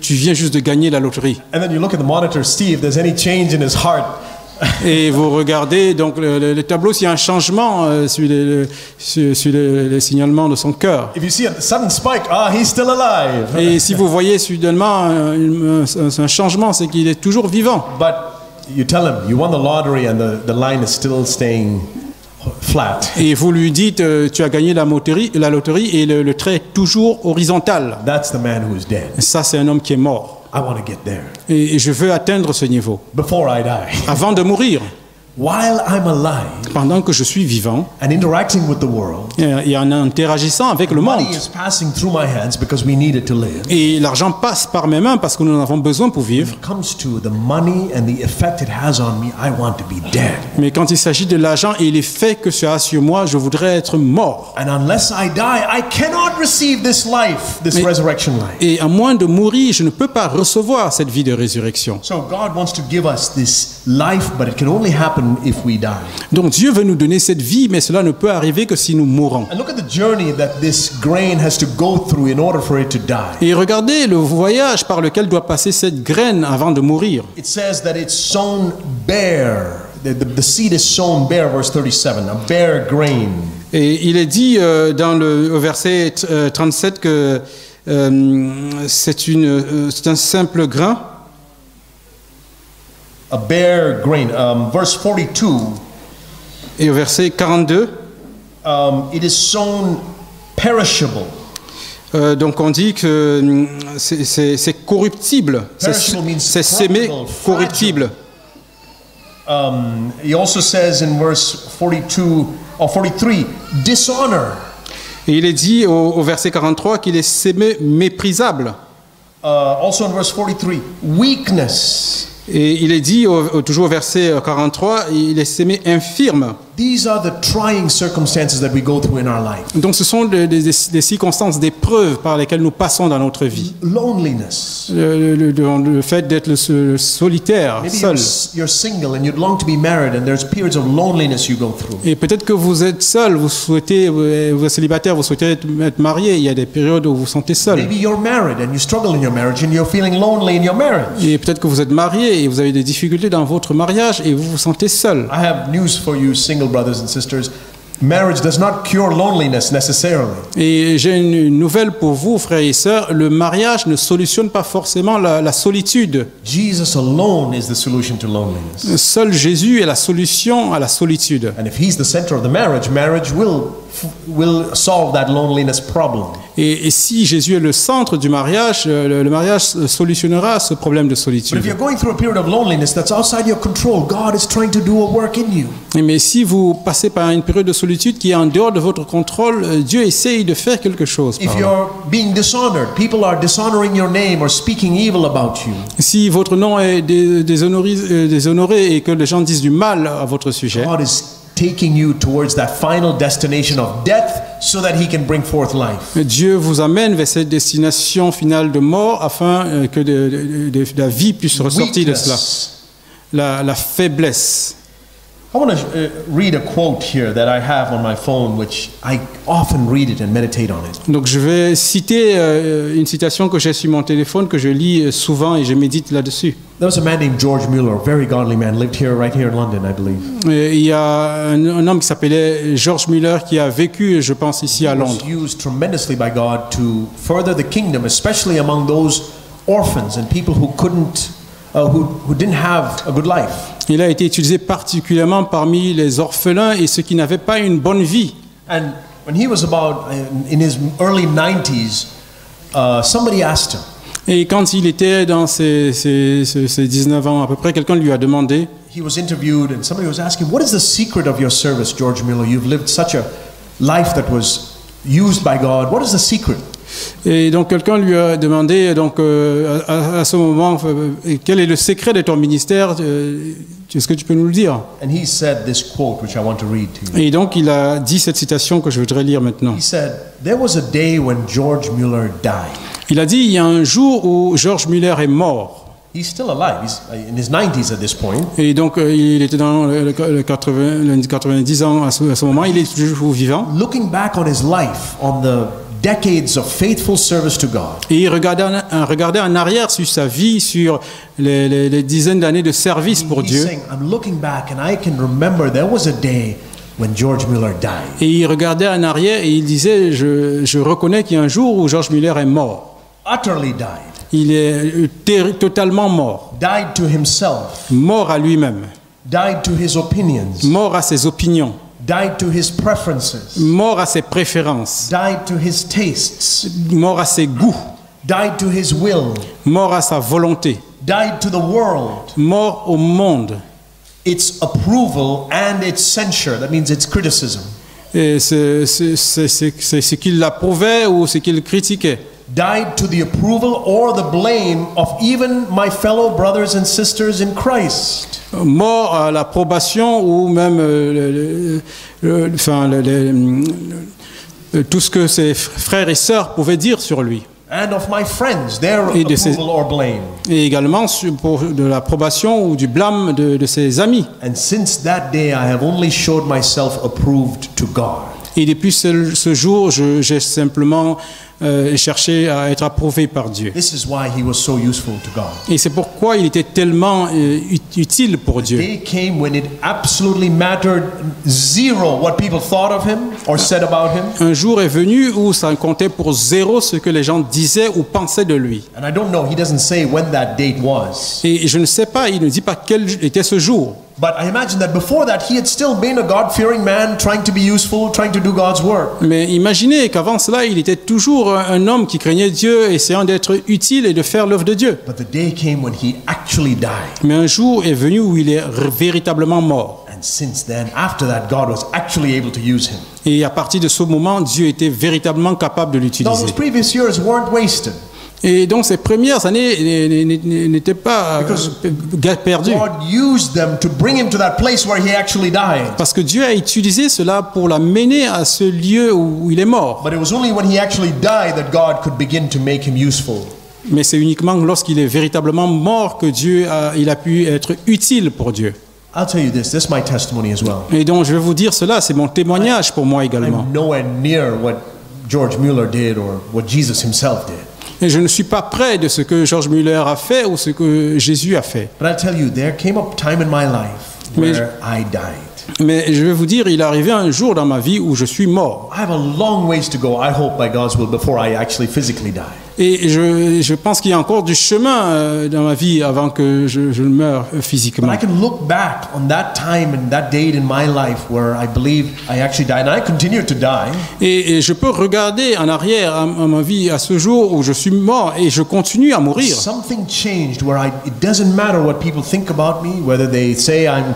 tu viens juste de gagner la loterie. And then you look at the monitor, see if there's any change in his heart. Et vous regardez donc le tableau s'il y a un changement sur les signalements de son cœur. If you see a sudden spike, he's still alive. Et si vous voyez soudainement un changement, c'est qu'il est toujours vivant. But you tell him you won the lottery and the line is still staying flat. Et vous lui dites, tu as gagné la loterie et le trait est toujours horizontal. That's the man who is dead. Et ça, c'est un homme qui est mort. I want to get there Et je veux atteindre ce niveau before I die. avant de mourir. While I'm alive Pendant que je suis vivant and interacting with the world, et en interagissant avec le monde. money is passing through my hands because we need it to live. Et l'argent passe par mes mains parce que nous en avons besoin pour vivre. When it comes to the money and the effect it has on me, I want to be dead. Mais quand il s'agit de l'argent et l'effet que ça a sur moi, je voudrais être mort. And unless I die, I cannot receive this life, this resurrection life. Et à moins de mourir, je ne peux pas recevoir cette vie de résurrection. So God wants to give us this life, but it can only happen if we die. Donc Dieu veut nous donner cette vie, mais cela ne peut arriver que si nous mourons. And look at the journey that this grain has to go through in order for it to die. Et regardez le voyage par lequel doit passer cette graine avant de mourir. It says that it's sown bare. The seed is sown bare, verse 37, a bare grain. Et il est dit au verset 37 que c'est un simple grain. a bare grain. Verse 42, Et au verset 42, it is sown perishable. donc on dit que c'est corruptible, Perishable means c'est sémé corruptible, corruptible. He also says in verse 42 or 43, dishonor. Et il est dit au verset 43 qu'il est sémé méprisable. Also in verse 43, weakness. Et il est dit toujours au verset 43, il est sémé infirme. These are the trying circumstances that we go through in our life. Donc ce sont des circonstances, des preuves par lesquelles nous passons dans notre vie. Loneliness. Le fait d'être solitaire, Maybe seul. you're single and you'd long to be married, and there's periods of loneliness you go through. Et peut-être que vous êtes seul, vous êtes célibataire, vous souhaitez être marié, il y a des périodes où vous vous sentez seul. Maybe you're married and you struggle in your marriage and you're feeling lonely in your marriage. Et peut-être que vous êtes marié et vous avez des difficultés dans votre mariage et vous vous sentez seul. I have news for you, single brothers and sisters. Marriage does not cure loneliness necessarily. Et j'ai une nouvelle pour vous, frères et sœurs, le mariage ne solutionne pas forcément la solitude. Jesus alone is the solution to loneliness. Seul Jésus est la solution à la solitude. And if he's the center of the marriage, marriage will solve that loneliness problem. Et si Jésus est le centre du mariage, le mariage solutionnera ce problème de But if solitude. you're going through a period of loneliness that's outside your control, God is trying to do a work in you. Mais si vous passez par une période de solitude qui est en dehors de votre contrôle, Dieu essaye de faire quelque chose. If par là. you're being dishonored, people are dishonoring your name or speaking evil about you. Si votre nom est déshonoré et que les gens disent du mal à votre sujet, God is taking you towards that final destination of death so that he can bring forth life. Dieu vous amène vers cette destination finale de mort afin que la vie puisse ressortir de cela. Weakness. La faiblesse. I want to read a quote here that I have on my phone, which I often read it and meditate on it. Donc je vais citer une citation que j'ai sur mon téléphone, que je lis souvent et je médite là-dessus. There was a man named George Mueller, a very godly man, lived right here in London, I believe. Et il y a un homme qui s'appelait George Mueller qui a vécu, je pense, ici à He was Londres. used tremendously by God to further the kingdom, especially among those orphans and people who couldn't, who didn't have a good life. Il a été utilisé particulièrement parmi les orphelins et ceux qui n'avaient pas une bonne vie. And when he was about in his early 90s, somebody asked him. Et quand il était dans ses 19 ans à peu près, quelqu'un lui a demandé, He was interviewed, and somebody was asking, "What is the secret of your service, George Mueller? You've lived such a life that was used by God. What is the secret?" et donc quelqu'un lui a demandé donc à ce moment, quel est le secret de ton ministère, est-ce que tu peux nous le dire? And he said this quote, which I want to read to you. Et donc il a dit cette citation que je voudrais lire maintenant. He said, "There was a day when George Mueller died." Il a dit, il y a un jour où George Mueller est mort. He's still alive. He's in his 90s at this point. Et donc il était dans les 90 ans à ce moment, il est toujours vivant. Looking back on his life, on the decades of faithful service to God, Et il regardait en arrière sur sa vie, sur les dizaines d'années de service pour he's Dieu. saying, "I'm looking back, and I can remember there was a day when George Mueller died." Et il regardait en arrière et il disait, je reconnais qu'il y a un jour où George Mueller est mort. Utterly died. Il est totalement mort. Died to himself. Mort à lui-même. Died to his opinions. Mort à ses opinions. Died to his preferences. Mort à ses préférences. Died to his tastes. Mort à ses goûts. Died to his will. Mort à sa volonté. Died to the world. Mort au monde. Its approval and its censure. That means its criticism. Et c'est ce qu'il approuvait ou ce qu'il critiquait. Died to the approval or the blame of even my fellow brothers and sisters in Christ. Mort à l'approbation ou même tout ce que ses frères et sœurs pouvaient dire sur lui. And of my friends, their Et de ses- approval or blame. Et également pour de l'approbation ou du blâme de ses amis. And since that day, I have only showed myself approved to God. Et depuis ce jour, j'ai simplement cherché à être approuvé par Dieu. This is why he was so useful to God. Et c'est pourquoi il était tellement utile pour Dieu. Day came when it absolutely mattered zero what people thought of him or said about him. Un jour est venu où ça comptait pour zéro ce que les gens disaient ou pensaient de lui. And I don't know, he doesn't say when that date was. Et je ne sais pas, il ne dit pas quel était ce jour. But I imagine that before that, he had still been a God-fearing man, trying to be useful, trying to do God's work. Mais imaginez qu'avant cela, il était toujours un homme qui craignait Dieu, essayant d'être utile et de faire l'œuvre de Dieu. But the day came when he actually died. Mais un jour est venu où il est véritablement mort. And since then, after that, God was actually able to use him. Et à partir de ce moment, Dieu était véritablement capable de Now, l'utiliser. those previous years weren't wasted. Et donc ces premières années n'étaient pas perdues. God used them to bring him to that place where he actually died. Parce que Dieu a utilisé cela pour l'amener à ce lieu où il est mort. But it was only when he actually died that God could begin to make him useful. Mais c'est uniquement lorsqu'il est véritablement mort que il a pu être utile pour Dieu. I'll tell you this is my testimony as well. Et donc je vais vous dire cela, c'est mon témoignage pour moi également. I'm nowhere near what George Mueller did or what Jesus himself did. Et je ne suis pas près de ce que George Mueller a fait ou ce que Jésus a fait. But I'll tell you, there came a time in my life where I died. Mais je vais vous dire, il est arrivé un jour dans ma vie où je suis mort. I have a long ways to go, I hope, by God's will, before I actually physically die. Et je pense qu'il y a encore du chemin dans ma vie avant que je meure But physiquement. I can look back on that time and that date in my life where I believe I actually died, and I continue to die. Et je peux regarder en arrière à ma vie à ce jour où je suis mort et je continue à mourir. Something changed where it doesn't matter what people think about me, whether they say I'm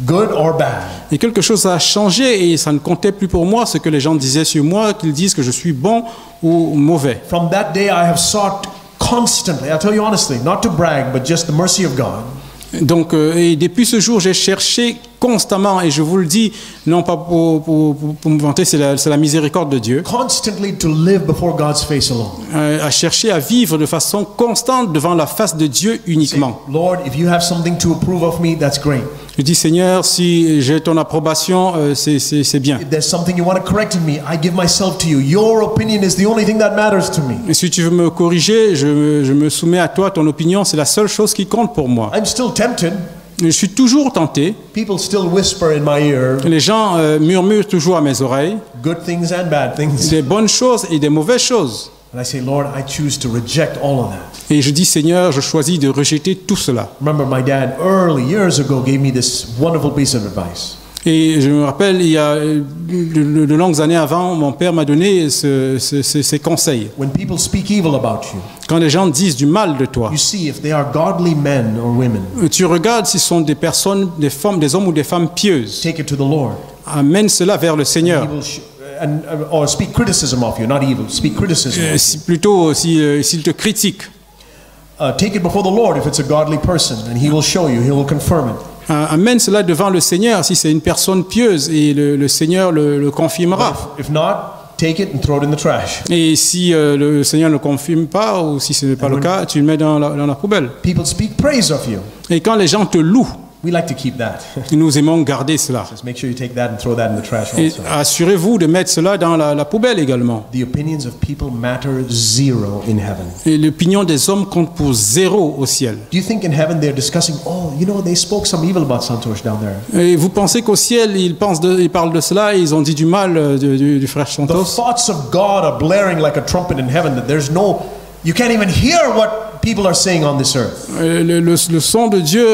good or bad. Et quelque chose a changé et ça ne comptait plus pour moi ce que les gens disaient sur moi, qu'ils disent que je suis bon ou mauvais. From that day, I have sought constantly, I'll tell you honestly, not to brag, but just the mercy of God. Donc, et depuis ce jour, j'ai cherché constamment, et je vous le dis, non pas pour me vanter, c'est la miséricorde de Dieu, Constantly to live before God's face alone. à chercher à vivre de façon constante devant la face de Dieu uniquement. Lord, if you have something to approve of me, that's great. Je dis, Seigneur, si j'ai ton approbation, c'est bien. If there's something you want to correct in me, I give myself to you. Your opinion is the only thing that matters to me. Et si tu veux me corriger, je me soumets à toi, ton opinion, c'est la seule chose qui compte pour moi. I'm still tempted. Je suis toujours tenté. People still whisper in my ear Les gens murmurent toujours à mes oreilles good things and bad things. des bonnes choses et des mauvaises choses. And I say, Lord, I choose to reject all of that. Et je dis, Seigneur, je choisis de rejeter tout cela. Remember, my dad early years ago gave me this wonderful piece of advice. Et je me rappelle, il y a de longues années avant, mon père m'a donné ces conseils. When people speak evil about you, Quand les gens disent du mal de toi, you see if they are godly men or women, tu regardes si ce sont des personnes, des femmes, des hommes ou des femmes pieuses. take it to the Lord. Amène cela vers le He Seigneur. will or speak criticism of you, not evil. Speak criticism. Of you. Plutôt s'il te critique. Take it before the Lord if it's a godly person, and He will show you. He will confirm it. Amène cela devant le Seigneur si c'est une personne pieuse et le Seigneur le confirmera. If not, take it and throw it in the trash. Et si le Seigneur ne le confirme pas ou si ce n'est pas le cas, tu le mets dans la poubelle. People speak praise of you. Et quand les gens te louent, We like to keep that. nous aimons garder cela. Just make sure you take that and throw that in the trash Et also. assurez-vous de mettre cela dans la poubelle également. The opinions of people matter zero in heaven. Et l'opinion des hommes compte pour zéro au ciel. Do you think in heaven they're discussing, oh, you know, they spoke some evil about Santosh down there? Et vous pensez qu'au ciel, ils parlent de cela et ils ont dit du mal du frère The Santos? thoughts of God are blaring like a trumpet in heaven that there's no, you can't even hear what people are saying on this earth. Le son de Dieu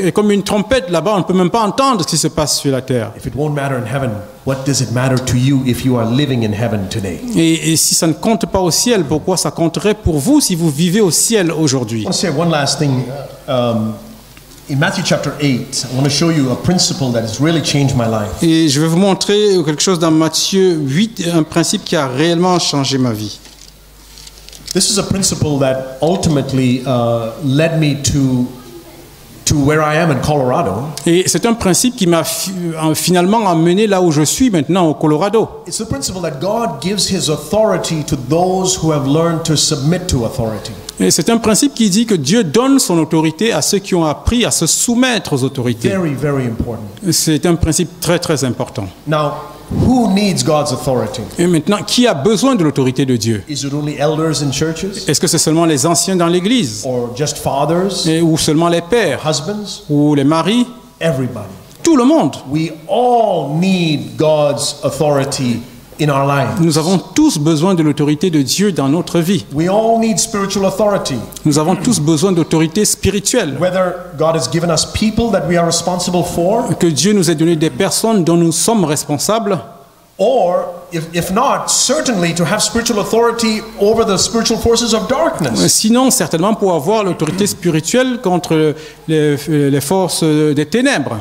est comme une trompette là-bas, on ne peut même pas entendre ce qui se passe sur la terre. If it won't matter in heaven, what does it matter to you if you are living in heaven today? Et si ça ne compte pas au ciel, pourquoi ça compterait pour vous si vous vivez au ciel aujourd'hui? I want to say one last thing. In Matthew chapter 8, I want to show you a principle that has really changed my life. Et je vais vous montrer quelque chose dans Matthieu 8, un principe qui a réellement changé ma vie. This is a principle that ultimately led me to where I am in Colorado. Et c'est un principe qui m'a finalement amené là où je suis maintenant, au Colorado. It's the principle that God gives His authority to those who have learned to submit to authority. Et c'est un principe qui dit que Dieu donne son autorité à ceux qui ont appris à se soumettre aux autorités. Very, very important. C'est un principe très très important. Now, Who needs God's authority? Et maintenant, qui a besoin de l'autorité de Dieu? Is it only elders in churches? Est-ce que c'est seulement les anciens dans l'Église? Or just fathers? Ou seulement les pères? Husbands? Ou les maris? Everybody. Tout le monde. We all need God's authority in our lives. Nous avons tous besoin de l'autorité de Dieu dans notre vie. We all need spiritual authority. Nous avons tous besoin d'autorité spirituelle. Whether God has given us people that we are responsible for, Que Dieu nous ait donné des personnes dont nous sommes responsables, or if not, certainly to have spiritual authority over the spiritual forces of darkness. sinon certainement pour avoir l'autorité spirituelle contre les forces des ténèbres.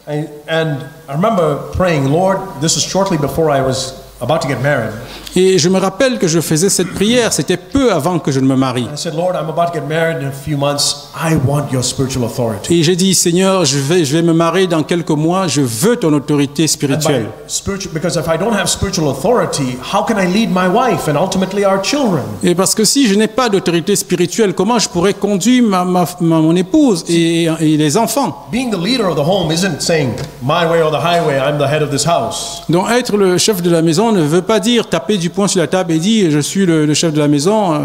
And I remember praying, Lord, this is shortly before I was about to get married. Et je me rappelle que je faisais cette prière, c'était peu avant que je ne me marie. I said, Lord, I'm about to get married in a few months. I want your spiritual authority. Et j'ai dit, Seigneur, je vais me marier dans quelques mois, je veux ton autorité And spirituelle. because if I don't have spiritual authority, how can I lead my wife and ultimately our children? Et parce que si je n'ai pas d'autorité spirituelle, comment je pourrais conduire mon épouse et les enfants? Being the leader of the home isn't saying, my way or the highway, I'm the head of this house. Donc être le chef de la maison ne veut pas dire taper du poing sur la table et dire je suis le chef de la maison,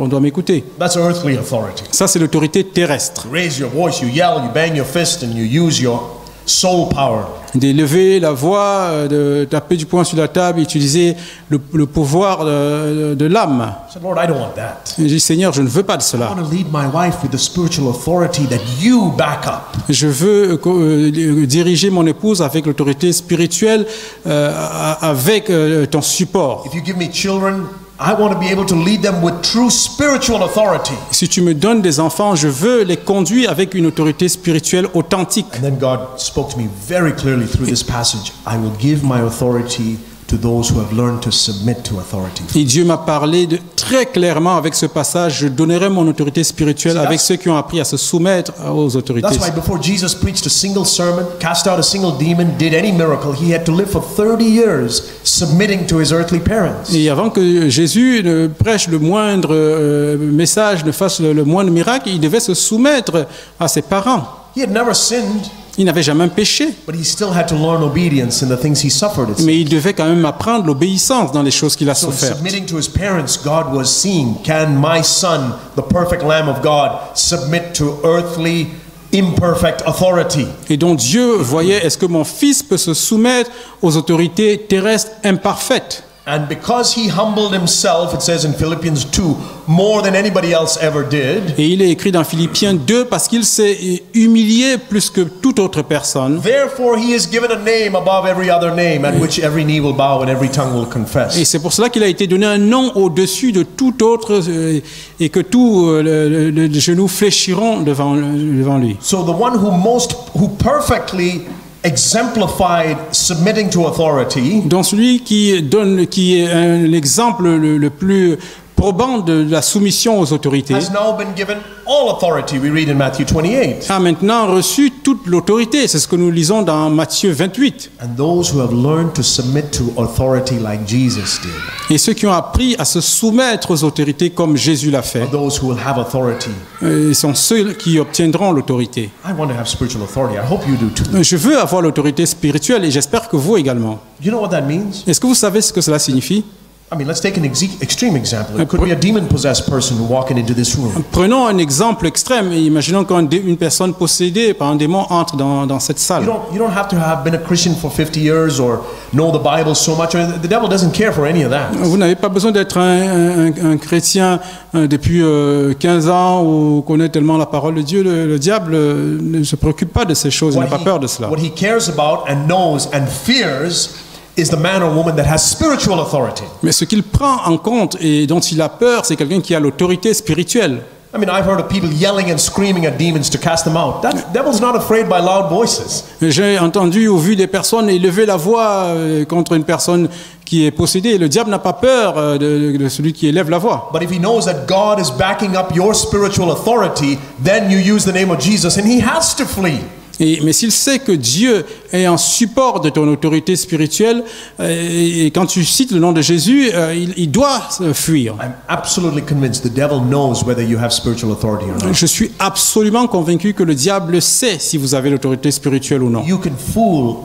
on doit m'écouter. That's earthly authority. Ça c'est l'autorité terrestre. You raise your voice, you yell, you bang your fist, and you use your soul power. D'élever la voix, de taper du poing sur la table, utiliser le pouvoir de l'âme. I said, Lord, I don't want that. Et j'ai dit Seigneur, je ne veux pas de I cela. want to lead my wife with the spiritual authority that you back up. Je veux diriger mon épouse avec l'autorité spirituelle, avec ton support. If you give me children, I want to be able to lead them with true spiritual authority. Si tu me donnes des enfants, je veux les conduire avec une autorité spirituelle authentique. And then God spoke to me very clearly through this passage. I will give my authority to those who have learned to submit to authority. Et Dieu m'a parlé très clairement avec ce passage, je donnerai mon autorité spirituelle avec ceux qui ont appris à se soumettre aux autorités. That's why before Jesus preached a single sermon, cast out a single demon, did any miracle, he had to live for 30 years submitting to his earthly parents. Et avant que Jésus ne prêche le moindre message, ne fasse le moindre miracle, il devait se soumettre à ses parents. He had never sinned, Il n'avait jamais péché, but he still had to learn obedience in the things he suffered. mais il devait quand même apprendre l'obéissance dans les choses qu'il a So souffert. submitting to his parents, God was seeing, can my son, the perfect Lamb of God, submit to earthly, imperfect authority? Et donc Dieu voyait, est-ce que mon fils peut se soumettre aux autorités terrestres imparfaites? And because he humbled himself, it says in Philippians 2, more than anybody else ever did, Et il est écrit dans Philippiens 2, parce qu'il s'est humilié plus que toute autre personne. therefore he is given a name above every other name, at which every knee will bow and every tongue will confess. Et c'est pour cela qu'il a été donné un nom au-dessus de tout autre et que tous les genoux fléchiront devant lui. So the one who perfectly exemplified submitting to authority Donc celui qui est l'exemple le plus probant de la soumission aux autorités has now been given all authority, we read in Matthew 28. a maintenant reçu toute l'autorité. C'est ce que nous lisons dans Matthieu 28. And those who have learned to submit to authority like Jesus did, Et ceux qui ont appris à se soumettre aux autorités comme Jésus l'a fait, are those who will have authority. sont ceux qui obtiendront l'autorité. I want to have spiritual authority. I hope you do too. Je veux avoir l'autorité spirituelle et j'espère que vous également. You know what that means? Est-ce que vous savez ce que cela signifie? I mean, let's take an extreme example. It could be a demon-possessed person walking into this room. Prenons un exemple extrême et imaginons qu'une personne possédée par un démon entre dans cette salle. You don't have to have been a Christian for 50 years or know the Bible so much. The devil doesn't care for any of that. Vous n'avez pas besoin d'être un chrétien depuis 15 ans ou connaître tellement la parole de Dieu. Le diable ne se préoccupe pas de ces choses, il n'a pas peur de cela. What he cares about and knows and fears is the man or woman that has spiritual authority. Mais ce qu'il prend en compte et dont il a peur, c'est quelqu'un qui a l'autorité spirituelle. I mean, I've heard of people yelling and screaming at demons to cast them out. That devil's not afraid by loud voices. J'ai entendu ou vu des personnes élever la voix contre une personne qui est possédée. Le diable n'a pas peur de celui qui élève la voix. But if he knows that God is backing up your spiritual authority, then you use the name of Jesus and he has to flee. Mais s'il sait que Dieu est en support de ton autorité spirituelle, et quand tu cites le nom de Jésus, il doit fuir. I'm absolutely convinced the devil knows whether you have spiritual authority or not. Je suis absolument convaincu que le diable sait si vous avez l'autorité spirituelle ou non. You can fool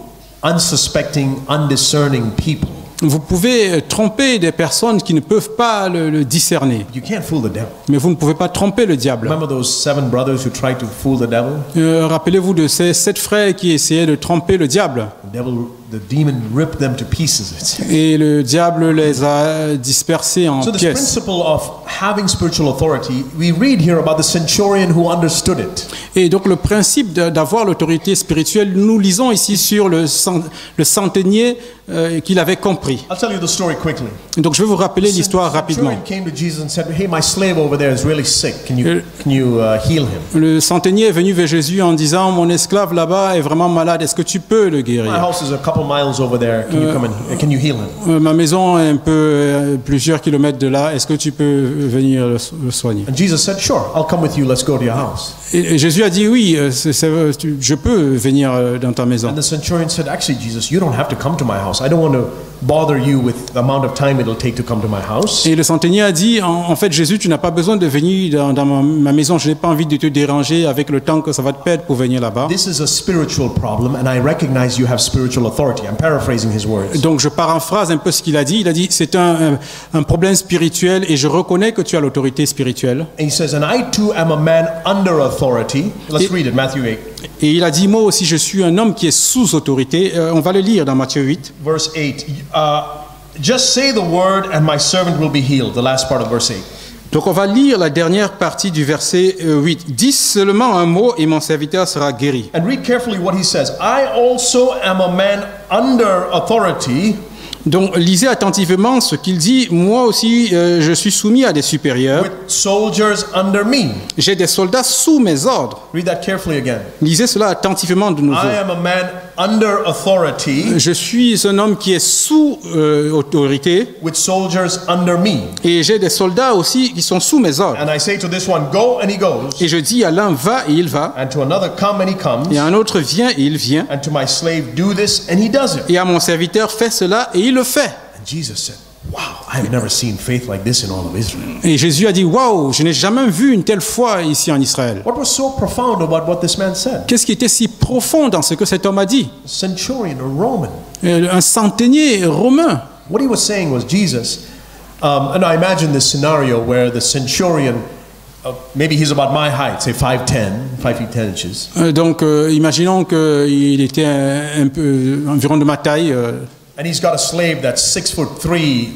unsuspecting, undiscerning people. Vous pouvez tromper des personnes qui ne peuvent pas le discerner, You can't fool the devil. mais vous ne pouvez pas tromper le diable. Remember those 7 brothers who tried to fool the devil? Rappelez-vous de ces 7 frères qui essayaient de tromper le diable. The demon ripped them to pieces. It says. Et le diable les a dispersés en So this pièces. principle of having spiritual authority, we read here about the centurion who understood it. Et donc le principe d'avoir l'autorité spirituelle, nous lisons ici sur le centenier qu'il avait compris. I'll tell you the story quickly. Donc je vais vous rappeler l'histoire rapidement. Centurion came to Jesus and said, "Hey, my slave over there is really sick. Can you heal him? Le centenier est venu vers Jésus en disant, mon esclave là-bas est vraiment malade, est-ce que tu peux le My guérir? house is a couple miles over there. Can you come and can you heal him?" Ma maison est un peu plusieurs kilomètres de là, est-ce que tu peux venir le soigner? And Jesus said, "Sure, I'll come with you. Let's go to your house." Et Jésus a dit, oui, je peux venir dans ta maison. And the centurion said, "Actually, Jesus, you don't have to come to my house. I don't want to bother you with the amount of time it'll take to come to my house." Et le centenier a dit, en fait, Jésus, tu n'as pas besoin de venir dans ma maison, je n'ai pas envie de te déranger avec le temps que ça va te perdre pour venir là-bas. This is a spiritual problem, and I recognize you have spiritual authority. I'm paraphrasing his words. Donc je paraphrase un peu ce qu'il a dit. Il a dit, c'est un problème spirituel et je reconnais que tu as l'autorité spirituelle. And he says, "And I too am a man under authority." Let's read it, Matthew 8. Et il a dit, moi aussi, je suis un homme qui est sous autorité. On va le lire dans Matthieu 8. Verse 8. Just say the word, and my servant will be healed. The last part of verse 8. Donc on va lire la dernière partie du verset 8. Dis seulement un mot et mon serviteur sera guéri. And read carefully what he says. I also am a man under authority. Donc lisez attentivement ce qu'il dit. Moi aussi, je suis soumis à des supérieurs. With soldiers under me. J'ai des soldats sous mes ordres. Read that carefully again. Lisez cela attentivement de nouveau. I am a man under authority. Je suis un homme qui est sous autorité. With soldiers under me. Et j'ai des soldats aussi qui sont sous mes ordres. And I say to this one, go, and he goes. Et je dis à l'un, va, et il va. And to another, come, and he comes. Et à un autre, viens, et il vient. And to my slave, do this, and he does it. Et à mon serviteur, fais cela, et il le fait. And Jesus said, wow, I have never seen faith like this in all of Israel. Et Jésus a dit, waouh, je n'ai jamais vu une telle foi ici en Israël. What was so profound about what this man said? Qu'est-ce qui était si profond dans ce que cet homme a dit? A centurion, a Roman. Un centenier romain. What he was saying was, Jesus, and I imagine this scenario where the centurion, maybe he's about my height, say 5'10", 5 feet 10 inches. Donc, imaginons qu'il était un peu environ de ma taille. And he's got a slave that's 6'3",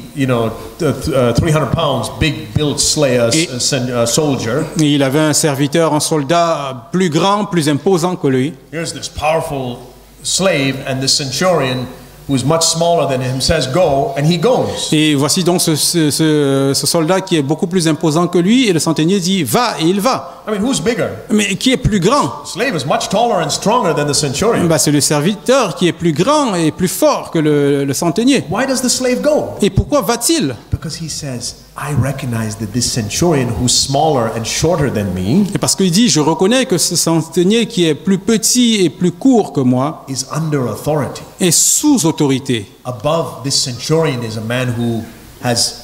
300 pounds, big built soldier. Et il avait un serviteur, un soldat plus grand, plus imposant que lui. Here's this powerful slave, and the centurion, who's much smaller than him, says go, and he goes. Et voici donc ce soldat qui est beaucoup plus imposant que lui, et le centenier dit va, et il va. I mean, who's bigger? Mais qui est plus grand? The slave is much taller and stronger than the centurion. C'est le serviteur qui est plus grand et plus fort que le centenier. Why does the slave go? Et pourquoi va-t-il? Because he says, I recognize that this centurion who's smaller and shorter than me Et parce qu'il dit, je reconnais que ce centenier qui est plus petit et plus court que moi is under authority. est sous autorité. Above this centurion is a man who has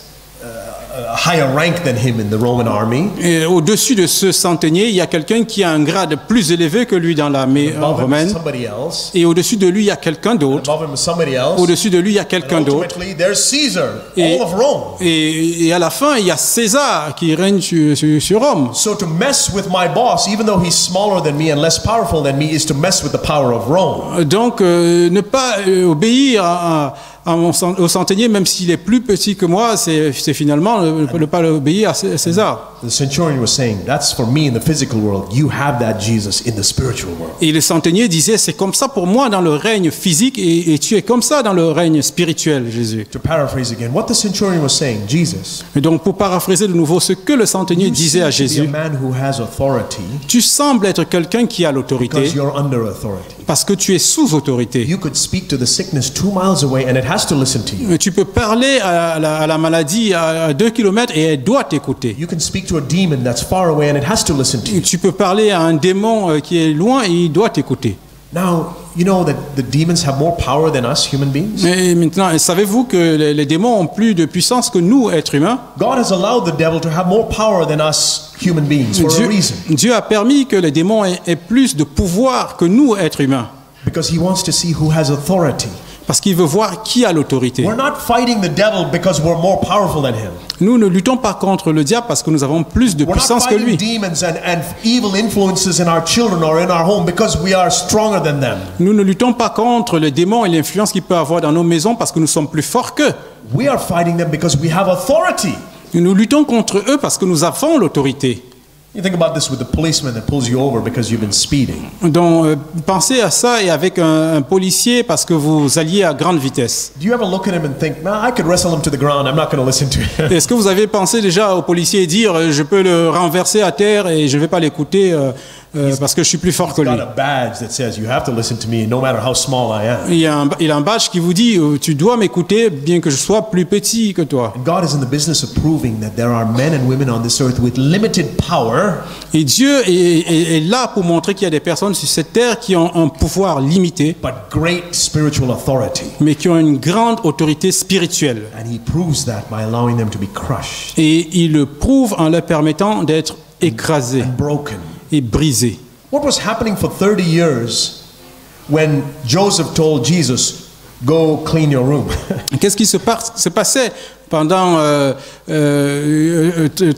a higher rank than him in the Roman army. Et au-dessus de ce centenier, il y a quelqu'un qui a un grade plus élevé que lui dans l'armée Above him is romaine. somebody else. Et au-dessus de lui, il y a quelqu'un d'autre. Above him is somebody else. Au-dessus de lui, il y a And quelqu'un d'autre. ultimately, there's Caesar, Et, all of Rome. et à la fin, il y a César qui règne sur Rome. So to mess with my boss, even though he's smaller than me and less powerful than me, is to mess with the power of Rome. Donc, ne pas obéir au centenier, même s'il est plus petit que moi, c'est finalement ne pas obéir à César. The centurion was saying, that's for me in the physical world. You have that Jesus in the spiritual world. Et le centenier disait, c'est comme ça pour moi dans le règne physique et tu es comme ça dans le règne spirituel, Jésus. To paraphrase again, what the centurion was saying, Jesus, Et donc, pour paraphraser de nouveau ce que le centenier you disait à seem to be a Jésus, man who has authority tu sembles être quelqu'un qui a because l'autorité you're under authority. parce que tu es sous autorité. You could speak to the sickness 2 miles away and it has to listen to you. Tu peux parler à la maladie à 2 kilomètres et elle doit t'écouter. You can speak to a demon that's far away and it has to listen to you. Tu peux parler à un démon qui est loin et il doit t'écouter. Now, you know that the demons have more power than us human beings? Mais maintenant, savez-vous que les démons ont plus de puissance que nous, êtres humains? God has allowed the devil to have more power than us human beings for a reason. Dieu a permis que les démons aient plus de pouvoir que nous, êtres humains. Because he wants to see who has authority. Parce qu'il veut voir qui a l'autorité. We're not fighting the devil because we're more powerful than him. Nous ne luttons pas contre le diable parce que nous avons plus de We're not puissance que fighting lui. demons and evil influences in our children or in our home because we are stronger than them. Nous ne luttons pas contre les démons et l'influence qu'il peut avoir dans nos maisons parce que nous sommes plus forts qu'eux. We are fighting them because we have authority. Nous luttons contre eux parce que nous avons l'autorité. You think about this with the policeman that pulls you over because you've been speeding. Donc, pensez à ça et avec un policier parce que vous alliez à grande vitesse. Do you ever look at him and think, man, I could wrestle him to the ground. I'm not going to listen to him. Est-ce que vous avez pensé déjà au policier et dire je peux le renverser à terre et je ne vais pas l'écouter parce que je suis plus fort que He's lui? got a badge that says you have to listen to me no matter how small I am. Il a un badge qui vous dit tu dois m'écouter bien que je sois plus petit que toi. And God is in the business of proving that there are men and women on this earth with limited power. Et Dieu est là pour montrer qu'il y a des personnes sur cette terre qui ont un pouvoir limité, But great spiritual authority. mais qui ont une grande autorité spirituelle. And he proves that by allowing them to be crushed Et il le prouve en leur permettant d'être écrasés and broken. et brisés. What was happening for 30 years when Joseph told Jesus, go clean your room? Qu'est-ce qui se passait pendant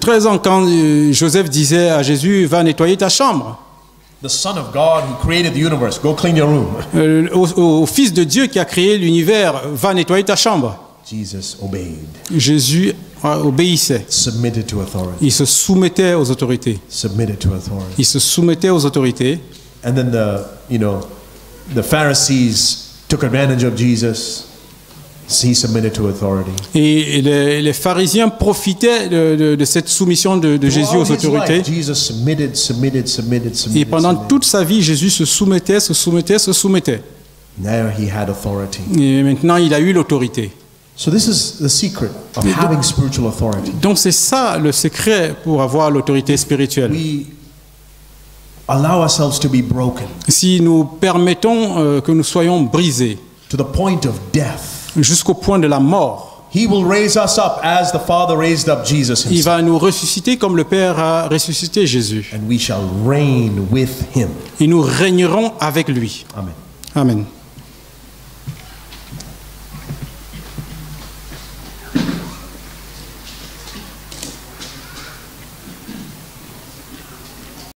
13 ans quand Joseph disait à Jésus, va nettoyer ta chambre? The Son of God who created the universe, go clean your room. Au Fils de Dieu qui a créé l'univers, va nettoyer ta chambre. Jesus obeyed, Jésus obéissait. submitted to authority, Il se soumettait aux autorités. submitted to authority. Il se soumettait aux autorités. And then the Pharisees took advantage of Jesus. He submitted to authority. Et les pharisiens profitaient de cette soumission de Jésus aux Throughout his autorités. life, Jesus submitted. Et pendant toute sa vie, Jésus se soumettait. Now he had authority. Et maintenant, il a eu l'autorité. So this is the secret of having spiritual authority. Donc c'est ça le secret pour avoir l'autorité spirituelle. We allow ourselves to be broken Si nous permettons que nous soyons brisés to the point of death. jusqu'au point de la mort, He will raise us up as the Father raised up Jesus il himself. va nous ressusciter comme le Père a ressuscité Jésus. And we shall reign with him. Et nous régnerons avec lui. Amen. Amen.